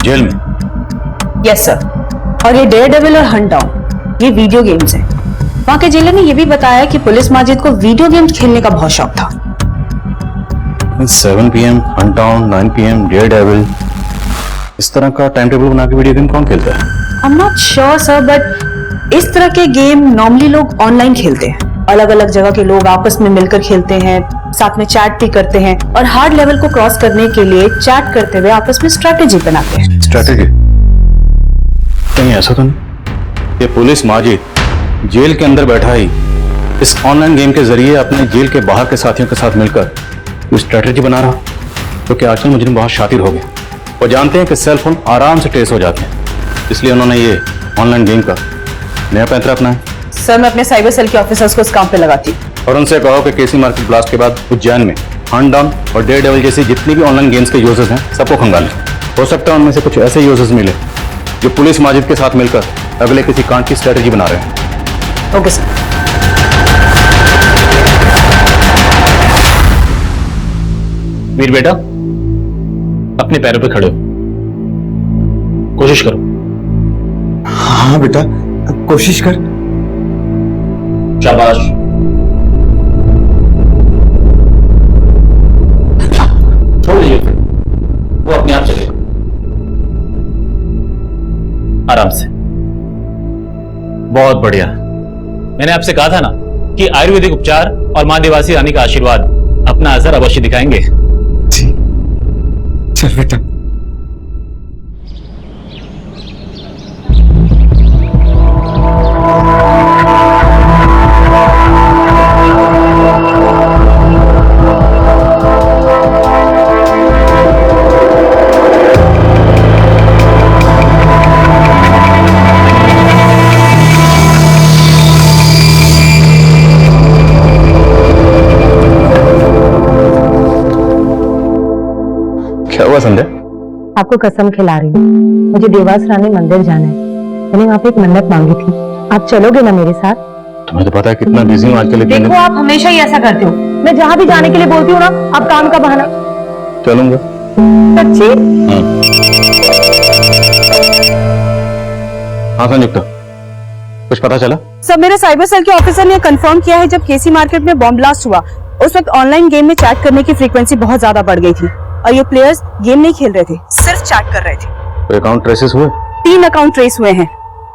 जेल में? यस सर, और ये डेयरडेविल और हंट डाउन ये वीडियो गेम्स हैं। वहां के जेलर ने यह भी बताया कि पुलिस माजिद को वीडियो गेम्स खेलने का बहुत शौक था। 7 PM Hunt down, 9 PM Daredevil, इस तरह का टाइम टेबल बना के वीडियो गेम कौन खेलता है? I am not sure sir, but इस तरह के गेम नॉर्मली लोग ऑनलाइन खेलते हैं। अलग अलग जगह के लोग आपस में मिलकर खेलते हैं, साथ में चैट भी करते हैं और हार्ड लेवल को क्रॉस करने के लिए चैट करते हुए आपस में स्ट्रेटेजी बनाते हैं। स्ट्रैटेजी? कहीं ऐसा तो नहीं ये पुलिस माजिद जेल के अंदर बैठा ही इस ऑनलाइन गेम के जरिए अपने जेल के बाहर के साथियों के साथ मिलकर कोई स्ट्रैटेजी बना रहा? क्योंकि आजकल मुजरिम बहुत शातिर हो गए और जानते हैं कि सेल फोन आराम से ट्रेस हो जाते हैं, इसलिए उन्होंने ये ऑनलाइन गेम का नया पैंतरा अपना है। सर, मैं अपने साइबर सेल के ऑफिसर्स को इस काम पे लगाती हूँ। और उनसे कहो कि केसी मार्केट ब्लास्ट के बाद उज्जैन में हंट डाउन और डेयर डेविल जैसी जितनी भी ऑनलाइन गेम्स के यूजर्स हैं सबको खंगालें। हो सकता है उनमें से कुछ ऐसे यूजर्स मिले जो पुलिस माजिद के साथ मिलकर अगले किसी कांड की स्ट्रेटेजी बना रहे हैं। Okay sir. वीर बेटा, अपने पैरों पे खड़े हो, कोशिश करो। हाँ बेटा, कोशिश कर। शाबाश। छोड़ दीजिए, वो अपने आप चलेगा। आराम से। बहुत बढ़िया। मैंने आपसे कहा था ना कि आयुर्वेदिक उपचार और मां देवासी रानी का आशीर्वाद अपना असर अवश्य दिखाएंगे। चल बेटा। क्या हुआ संध्या? आपको कसम खिला रही हूँ, मुझे देवास रानी मंदिर जाना है। मैंने वहाँ पे एक मन्नत मांगी थी, आप चलोगे ना मेरे साथ? तुम्हें तो पता है कितना बिजी हूँ आजकल। देखो, आप हमेशा ही ऐसा करते हो। मैं जहाँ भी जाने के लिए बोलती हूँ ना, आप काम का बहाना। चलूंगा। सच्ची? हाँ संयुक्ता, कुछ पता चला? सर, मेरे साइबर सेल के ऑफिसर ने कंफर्म किया है जब केसी मार्केट में बॉम्ब ब्लास्ट हुआ उस वक्त ऑनलाइन गेम में चैट करने की फ्रीक्वेंसी बहुत ज्यादा बढ़ गई थी और ये प्लेयर्स गेम नहीं खेल रहे थे, सिर्फ चैट कर रहे थे। तो अकाउंट ट्रेसेस हुए? 3 अकाउंट ट्रेस हुए हैं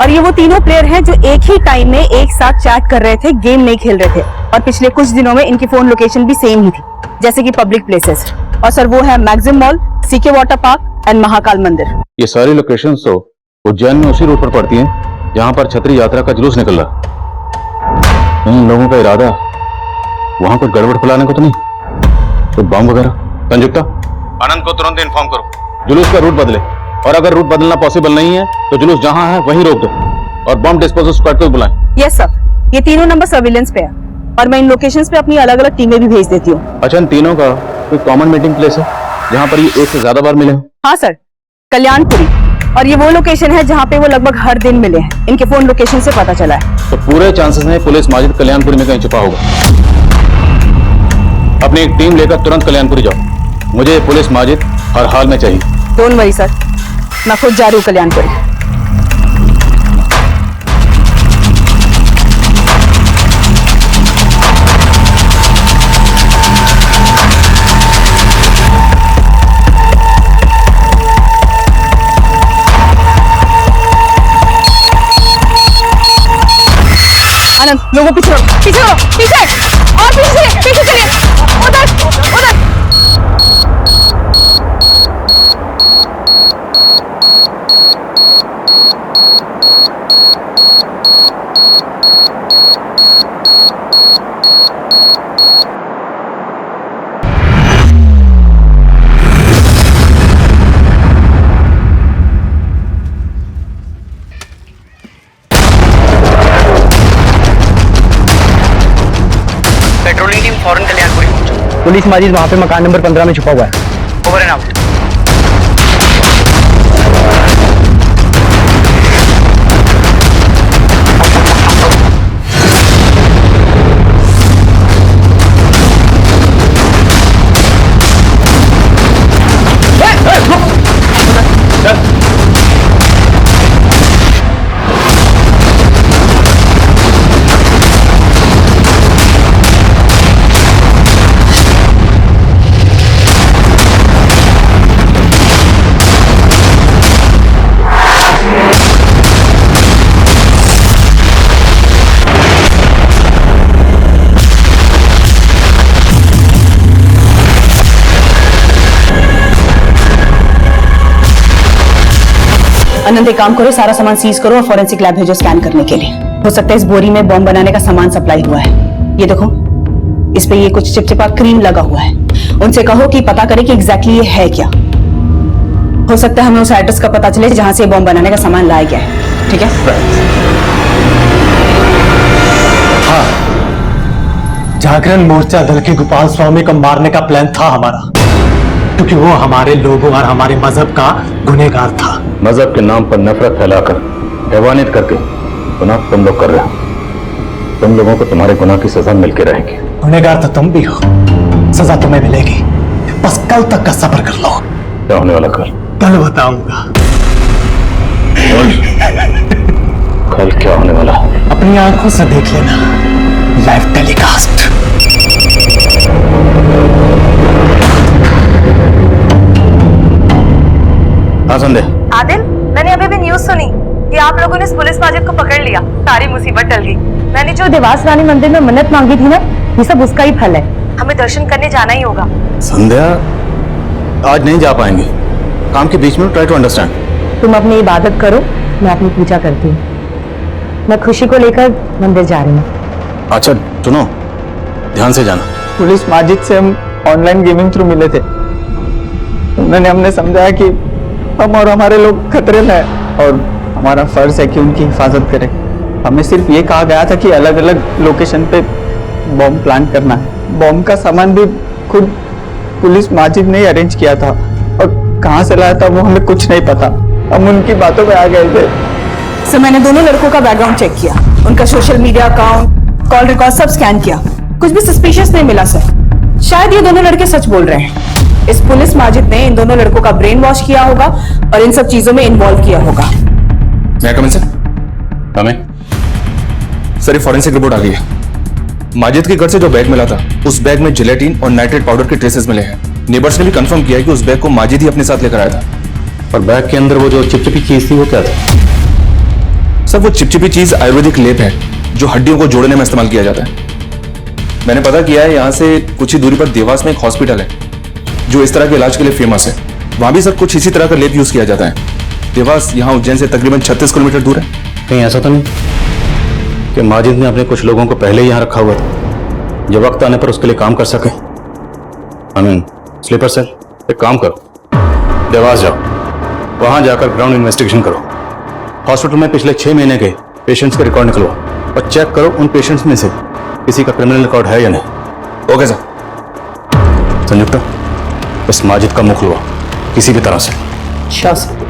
और ये वो तीनों प्लेयर हैं जो एक ही टाइम में एक साथ चैट कर रहे थे, गेम नहीं खेल रहे थे। और पिछले कुछ दिनों में इनकी फोन लोकेशन भी सेम ही थी, जैसे कि पब्लिक प्लेसेस। और सर, वो है Maxim mall, CK water park and Mahakal मंदिर। ये सारी लोकेशंस तो उज्जैन में उसी रूट पर पड़ती हैं जहां पर छतरी यात्रा का जुलूस निकल रहा। इन लोगों का इरादा वहां कुछ गड़बड़ फैलाने को तो नहीं, कोई बम वगैरह? संयुक्ता, आनंद को तुरंत इन्फॉर्म करो, जुलूस का रूट बदले, और अगर रूट बदलना पॉसिबल नहीं है तो जुलूस जहां है वहीं रोक दो और बम डिस्पोजल स्क्वाड को बुलाएं। यस सर, ये तीनों नंबर सर्विलेंस पे है और मैं इन लोकेशंस पे अपनी अलग अलग टीमें भी भेज देती हूँ। अच्छा, इन तीनों का कोई कॉमन मीटिंग प्लेस है जहां पर ये एक से ज्यादा बार मिले हो? हाँ सर, कल्याणपुरी, और ये वो लोकेशन है जहाँ पे वो लगभग हर दिन मिले हैं। इनके फोन लोकेशन से पता चला है। तो पूरे चांसेस हैं पुलिस माजिद कल्याणपुरी में कहीं छुपा होगा। अपनी एक टीम लेकर तुरंत कल्याणपुरी जाओ, मुझे पुलिस माजिद हर हाल में चाहिए। डोंट वरी सर, मैं खुद जा रही हूँ कल्याणपुरी। आनंद, लोगों पीछे पीछे पीछे और पीछे पीछे चलिए, उधर उधर। पेट्रोलिंग टीम फौरन कल्याणपुरी पहुंचो। पुलिस माजिद वहाँ पे मकान नंबर 15 में छुपा हुआ है। Over and out. आनंद एक काम करो, सारा सामान सीज करो और फॉरेंसिक लैब भेजो स्कैन करने के लिए। हो सकता है इस बोरी में बॉम्ब बनाने का सामान सप्लाई हुआ है। ये देखो, इस पे ये कुछ चिपचिपा क्रीम लगा हुआ है। उनसे कहो कि पता करें कि एग्जैक्टली ये है क्या। हो सकता है हमें उस एड्रेस का पता चले जहां से बॉम्ब बनाने का सामान लाया गया है। ठीक है? हाँ, जागरण मोर्चा दल के गोपाल स्वामी को मारने का प्लान था हमारा, क्योंकि वो हमारे लोगों और हमारे मजहब का गुनहगार था। मजहब के नाम पर नफरत फैलाकर हैवानियत करके गुनाह तुम लोग कर रहे हो। तुम लोगों को तुम्हारे गुनाह की सजा मिलके रहेगी। गुनहगार तो तुम भी हो, सजा तुम्हें मिलेगी। बस कल तक का सब्र कर लो। क्या होने वाला कल बताऊंगा। कल क्या होने वाला? अपनी आंखों से देख लेना, लाइव टेलीकास्ट। हाँ संदेह। आदिल, मैंने अभी भी न्यूज सुनी कि आप लोगों ने इस पुलिस माजिद को पकड़ लिया। सारी मुसीबत टल गई। मैंने जो देवास रानी मंदिर में मन्नत मांगी थी ना, ये सब उसका ही फल है। हमें दर्शन करने जाना ही होगा। संध्या, आज नहीं जा पाएंगे। काम के बीच में ट्राई टू अंडरस्टैंड। तुम अपनी इबादत करो, मैं अपनी पूजा करती हूँ। मैं खुशी को लेकर मंदिर जा रही हूँ। अच्छा सुनो, ध्यान से जाना। पुलिस माजिद से हम ऑनलाइन गेमिंग थ्रू मिले थे। उन्होंने हमने समझाया कि हम और हमारे लोग खतरे में हैं और हमारा फर्ज है कि उनकी हिफाजत करें। हमें सिर्फ ये कहा गया था कि अलग अलग लोकेशन पे बॉम्ब प्लान करना है। बॉम्ब का सामान भी खुद पुलिस माजिद ने अरेंज किया था और कहाँ से लाया था वो हमें कुछ नहीं पता। हम उनकी बातों में आ गए थे। सर, मैंने दोनों लड़कों का बैकग्राउंड चेक किया, उनका social media account, call record सब स्कैन किया। कुछ भी सस्पिशियस नहीं मिला सर। शायद ये दोनों लड़के सच बोल रहे हैं। इस पुलिस माजिद ने इन दोनों लड़कों का ब्रेन वॉश किया होगा और इन सब चीजों में इन्वॉल्व किया होगा। मैं कम सर? सर, ये फॉरेंसिक रिपोर्ट आ गई है। माजिद के घर से जो बैग मिला था, उस बैग में जिलेटिन और नाइट्रेट पाउडर के ट्रेसेस मिले हैं। नेबर्स ने भी कंफर्म किया है कि उस बैग को माजिद ही अपने साथ लेकर आया था। और बैग के अंदर वो जो चिपचिपी चीज थी वो क्या था? सर, वो चिपचिपी चीज आयुर्वेदिक लेप है जो हड्डियों को जोड़ने में इस्तेमाल किया जाता है। मैंने पता किया है, यहाँ से कुछ ही दूरी पर देवास में एक हॉस्पिटल है जो इस तरह के इलाज के लिए फेमस है। वहां भी सर कुछ इसी तरह का लेप यूज किया जाता है। देवास यहाँ उज्जैन से तकरीबन 36 किलोमीटर दूर है। कहीं ऐसा तो नहीं कि माजिद ने अपने कुछ लोगों को पहले ही यहाँ रखा हुआ था, जब वक्त आने पर उसके लिए काम कर सके? स्लीपर सेल, एक काम करो, देवास जाओ, वहां जाकर ग्राउंड इन्वेस्टिगेशन करो। हॉस्पिटल में पिछले 6 महीने के पेशेंट्स के रिकॉर्ड निकलवाओ और चेक करो उन पेशेंट्स में से किसी का क्रिमिनल रिकॉर्ड है या नहीं। Okay sir. संयुक्ता, इस माजिद का मुख खुलवाओ किसी भी तरह से। Sure sir.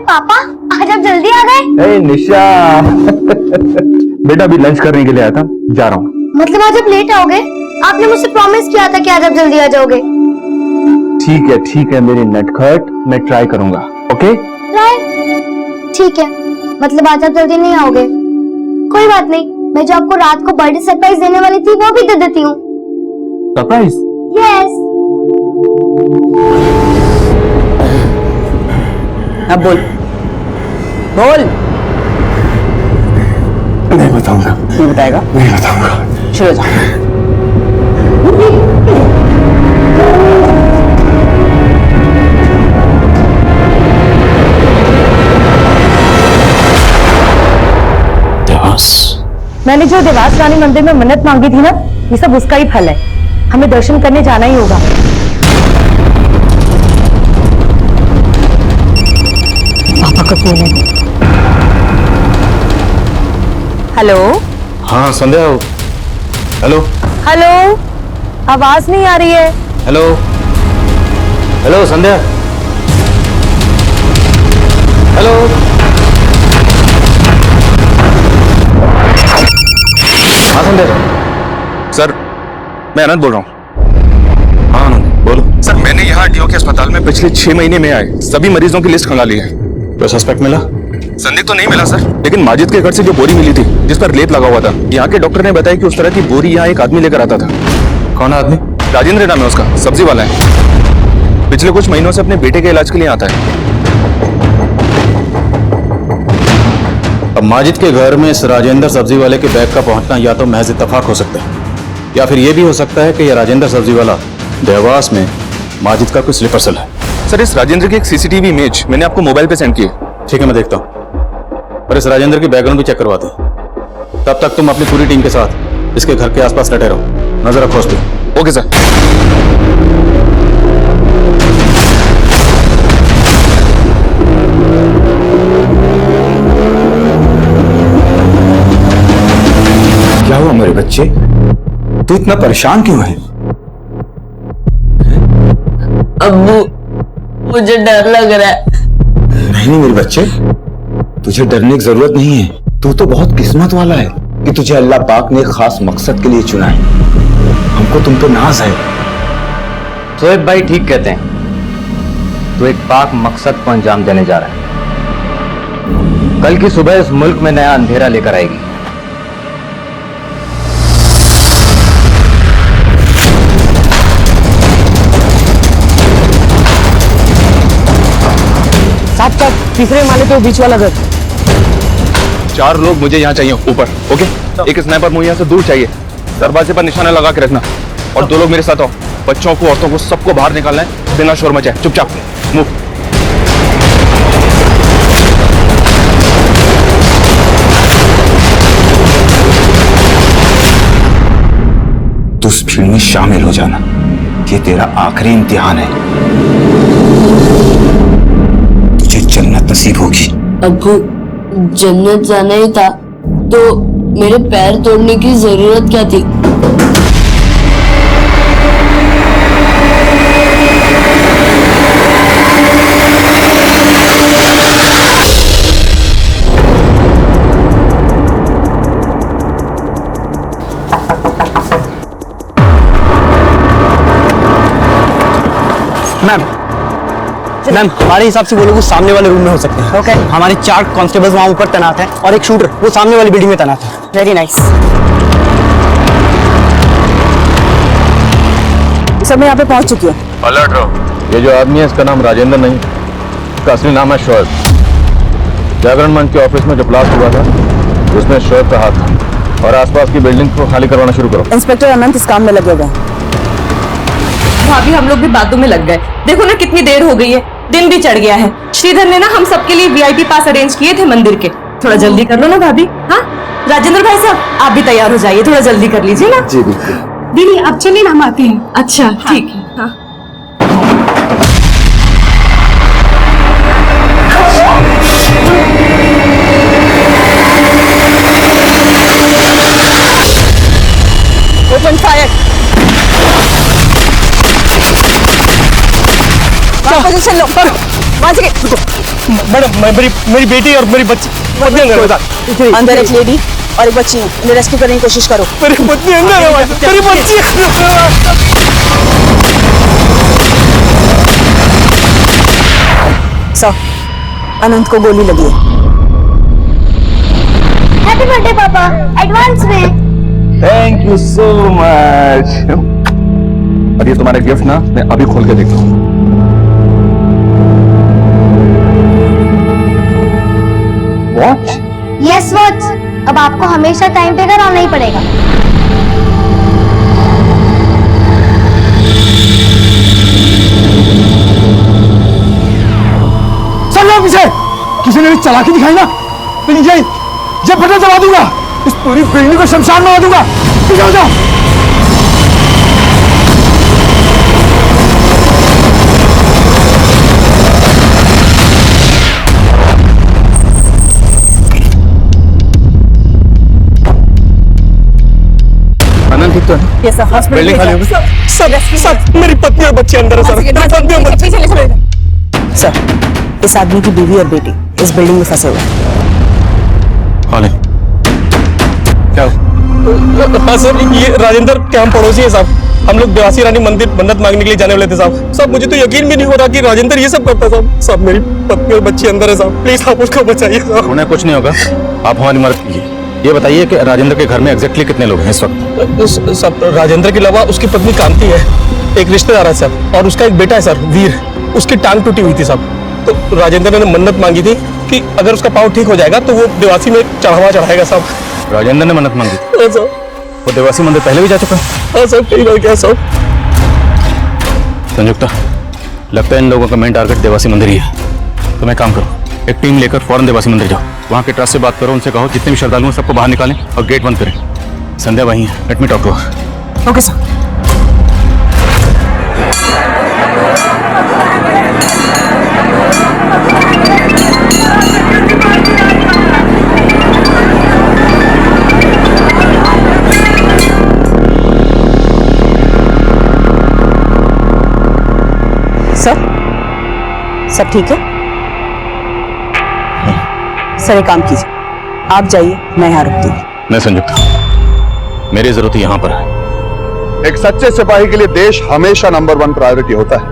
पापा, आज आप जल्दी आ गए। निशा बेटा, अभी लंच करने के लिए आया था, जा रहा हूँ। मतलब आज आप लेट आओगे? आपने मुझसे प्रॉमिस किया था कि आज आप जल्दी आ जाओगे। ठीक है मेरी नटखट, मैं ट्राई करूंगा। Okay try? ठीक है, मतलब आज आप जल्दी नहीं आओगे। कोई बात नहीं, मैं जो आपको रात को बर्थडे सरप्राइज देने वाली थी वो भी दे देती हूँ। सरप्राइज? यस। अब बोल बोल। नहीं बताऊंगा। नहीं बताएगा? नहीं बताऊंगा। चलो जाओ। मैंने जो देवास रानी मंदिर में मन्नत मांगी थी ना, ये सब उसका ही फल है। हमें दर्शन करने जाना ही होगा। पापा को फोन है। हेलो। हाँ संध्या। हेलो हेलो, आवाज नहीं आ रही है। हेलो हेलो संध्या। हेलो। हाँ संध्या। सर, मैं आनंद बोल रहा हूँ। हाँ आनंद बोलो। सर, मैंने यहाँ डीओ के अस्पताल में पिछले 6 महीने में आए सभी मरीजों की लिस्ट खंगाली है। तो सस्पेक्ट मिला? संदिग्ध तो नहीं मिला सर, लेकिन माजिद के घर से जो बोरी मिली थी जिस पर लेप लगा हुआ था, यहाँ के डॉक्टर ने बताया कि उस तरह की बोरी यहाँ एक आदमी लेकर आता था। कौन आदमी? राजेंद्र नाम है उसका, सब्जी वाला है। पिछले कुछ महीनों से अपने बेटे के इलाज के लिए आता है। अब माजिद के घर में इस राजेंद्र सब्जी वाले के बैग का पहुंचना या तो महज इत्तेफाक हो सकता है, या फिर यह भी हो सकता है कि यह राजेंद्र सब्जी वाला देवास में माजिद का कोई स्लीपर सेल है। सर, इस राजेंद्र की एक सीसीटीवी इमेज मैंने आपको मोबाइल पे सेंड की है। ठीक है, मैं देखता हूँ, पर इस राजेंद्र की बैकग्राउंड भी चेक करवाते हैं। तब तक तुम अपनी पूरी टीम के साथ इसके घर के आसपास डटे रहो, नजर रखो उस पर। Okay sir. क्या हुआ मेरे बच्चे, तू इतना परेशान क्यों है? अब्बू, मुझे डर लग रहा है। नहीं मेरे बच्चे, तुझे डरने की जरूरत नहीं है। तू तो बहुत किस्मत वाला है कि तुझे अल्लाह पाक ने खास मकसद के लिए चुना है। हमको तुम पे नाज है। शोएब भाई ठीक कहते हैं, तो एक पाक मकसद को अंजाम देने जा रहा है। कल की सुबह इस मुल्क में नया अंधेरा लेकर आएगी। साथ साथ तीसरे माले पे बीच वाला घर। 4 लोग मुझे यहाँ चाहिए ऊपर। ओके, एक स्नाइपर मुझे यहाँ से दूर चाहिए। दरवाजे पर निशाना लगा के रखना, और 2 लोग मेरे साथ आओ। बच्चों को, औरतों को, सबको बाहर निकालना है बिना शोर मचाए। चुपचाप मूव। तू उस भीड़ में शामिल हो जाना, ये तेरा आखिरी इम्तिहान है। तुझे जन्नत नसीब होगी। अब्बू, जन्नत जाना ही था तो मेरे पैर तोड़ने की जरूरत क्या थी? मैम, हमारे हिसाब से वो लोग उस सामने वाले रूम में हो सकते हैं। ओके। हमारे 4 कांस्टेबल्स वहां ऊपर तैनात हैं और एक शूटर वो सामने वाली बिल्डिंग में तैनात है। Very nice. सब मैं यहाँ पे पहुंच चुकी हूँ। अलर्ट रहो। ये जो आदमी है इसका नाम राजेंद्र नहीं, इसका असली नाम है शोएब। जागरण मंच के ऑफिस में जो ब्लास्ट हुआ था उसमें शोएब का हाथ था, और आसपास की बिल्डिंग को खाली करवाना शुरू करो। इंस्पेक्टर अनंत इस काम में लगे हुए हैं। भाभी, हम लोग भी बातों में लग गए। देखो ना कितनी देर हो गई है, दिन भी चढ़ गया है। श्रीधर ने ना हम सबके लिए वीआईपी पास अरेंज किए थे मंदिर के। थोड़ा जल्दी कर लो ना भाभी। हाँ, राजेंद्र भाई साहब, आप भी तैयार हो जाइए, थोड़ा जल्दी कर लीजिए ना। जी बिल्कुल। दीदी आप चलिए ना, हम आते हैं। अच्छा ठीक है। हाँ। Open fire. पोजीशन लो। वहां से मैडम, मेरी बेटी और मेरी बच्ची अंदर एक लेडी और एक बच्ची है, इन्हें रेस्क्यू करने की कोशिश करो। मेरी पत्नी अंदर है, मेरी बच्ची। सर, अनंत को गोली लगी है। हैप्पी बर्थडे पापा, एडवांस में। Thank you so much. और ये तुम्हारा गिफ्ट ना, मैं अभी खोल के देखता हूँ। वॉच? Yes watch. अब आपको हमेशा टाइम पे घर आना ही पड़ेगा। चल लो पीछे। किसी ने भी चालाकी दिखाई ना, तो ये फटा जला दूंगा। इस पूरी बिल्डिंग को शमशान में दूंगा। पीछे हो जाओ। आनंद ठीक तो है? यस सर, हॉस्पिटल बिल्डिंग खाली होगी। सर, मेरी पत्नी और बच्चे अंदर है सर। पीछे ले चलो। सर, इस आदमी की बीवी और बेटी इस बिल्डिंग में फंसे हुए हैं। हाँ, क्या? हाँ सर, ये राजेंद्र के हम पड़ोसी है साहब। हम लोग देवासी रानी मंदिर मन्नत मांगने के लिए जाने वाले थे साहब। साहब, मुझे तो यकीन भी नहीं हो रहा कि राजेंद्र ये सब करता साहब। साहब, मेरी पत्नी और बच्ची अंदर है साहब, प्लीज आप उसको बचाइए साहब। उन्हें कुछ नहीं होगा, आप हमारी मदद कीजिए। ये बताइए कि राजेंद्र के घर में एग्जैक्टली कितने लोग हैं इस वक्त? सब राजेंद्र के अलावा उसकी पत्नी कांति है, एक रिश्तेदार है सर, और उसका एक बेटा है सर, वीर। उसकी टांग टूटी हुई थी साहब। तो राजेंद्र ने मन्नत मांगी थी कि अगर उसका पाँव ठीक हो जाएगा तो वो देवासी में चढ़ावा चढ़ाएगा साहब। राजेंद्र ने मन्नत मांगी? हाँ साहब। वो देवासी मंदिर पहले भी जा चुका है? हाँ साहब, कई बार गया साहब। संयुक्ता, लगता है इन लोगों का मेन टारगेट देवासी मंदिर ही है। तो मैं काम करो, एक टीम लेकर फौरन देवासी मंदिर जाओ, वहाँ के ट्रस्ट से बात करो, उनसे कहो जितने भी श्रद्धालु हैं सबको बाहर निकालें और गेट बंद करें। संध्या वहीं है, let me talk to her. Okay sir. Sir, सब ठीक है? सर एक काम कीजिए, आप जाइए, मैं यहाँ रुकती हूँ। नहीं संयुक्ता, मेरी जरूरत यहाँ पर है। एक सच्चे सिपाही के लिए देश हमेशा नंबर 1 प्रायोरिटी होता है,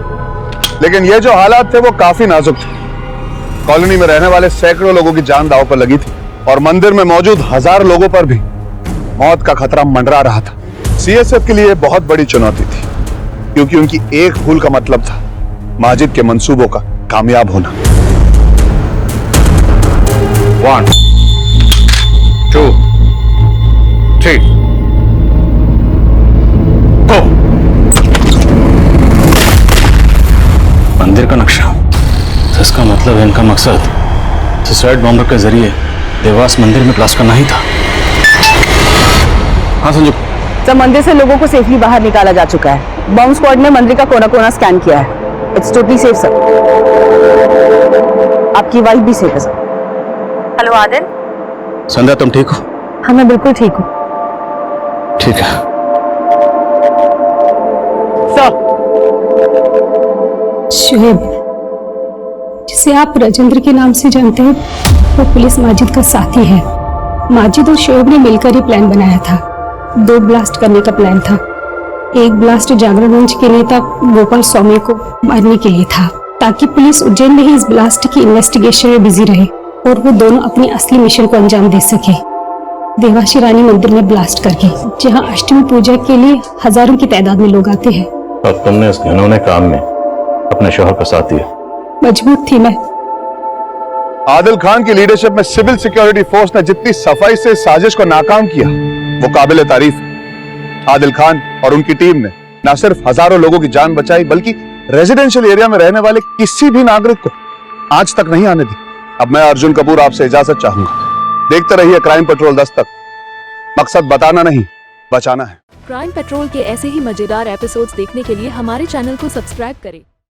लेकिन ये जो हालात थे वो काफी नाजुक थे। कॉलोनी में रहने वाले सैकड़ों लोगों की जान दांव पर लगी थी और मंदिर में मौजूद 1000 लोगों पर भी मौत का खतरा मंडरा रहा था। सीएसएफ के लिए बहुत बड़ी चुनौती थी, क्योंकि उनकी एक भूल का मतलब था माजिद के मंसूबों का कामयाब होना। 1 2 3 गो। मंदिर का नक्शा, तो इसका मतलब है इनका मकसद सुसाइड बॉम्बर के जरिए देवास मंदिर में ब्लास्ट करना ही था। हाँ संजू। सर, मंदिर से लोगों को सेफली बाहर निकाला जा चुका है। बॉम्ब स्क्वाड ने मंदिर का कोना कोना स्कैन किया है। It's totally safe sir. आपकी वाइफ भी सेफ है सर। हेलो आदिल। संध्या, तुम ठीक हो? हाँ मैं बिल्कुल ठीक हूँ। ठीक है। शुएब, जिसे आप राजेंद्र के नाम से जानते हैं, वो पुलिस माजिद का साथी है। माजिद और शुएब ने मिलकर ही प्लान बनाया था। 2 ब्लास्ट करने का प्लान था। एक ब्लास्ट जागरण मंच के नेता गोपाल स्वामी को मारने के लिए था, ताकि पुलिस उज्जैन में ही इस ब्लास्ट की इन्वेस्टिगेशन में बिजी रहे और वो दोनों अपनी असली मिशन को अंजाम दे सके, देवासी रानी मंदिर में ब्लास्ट करके, जहां अष्टमी पूजा के लिए हजारों की तादाद में लोग आते हैं। और तुमने इस घिनौने काम में अपने शौहर का साथ दिया? मजबूर थी मैं। आदिल खान की लीडरशिप में सिविल सिक्योरिटी फोर्स ने जितनी सफाई से साजिश को नाकाम किया वो काबिल तारीफ है। आदिल खान और उनकी टीम ने न सिर्फ हजारों लोगों की जान बचाई, बल्कि रेजिडेंशियल एरिया में रहने वाले किसी भी नागरिक को आज तक नहीं आने दी। अब मैं अर्जुन कपूर आपसे इजाजत चाहूंगा। देखते रहिए क्राइम पेट्रोल दस्तक। मकसद बताना नहीं, बचाना है। क्राइम पेट्रोल के ऐसे ही मजेदार एपिसोड्स देखने के लिए हमारे चैनल को सब्सक्राइब करें।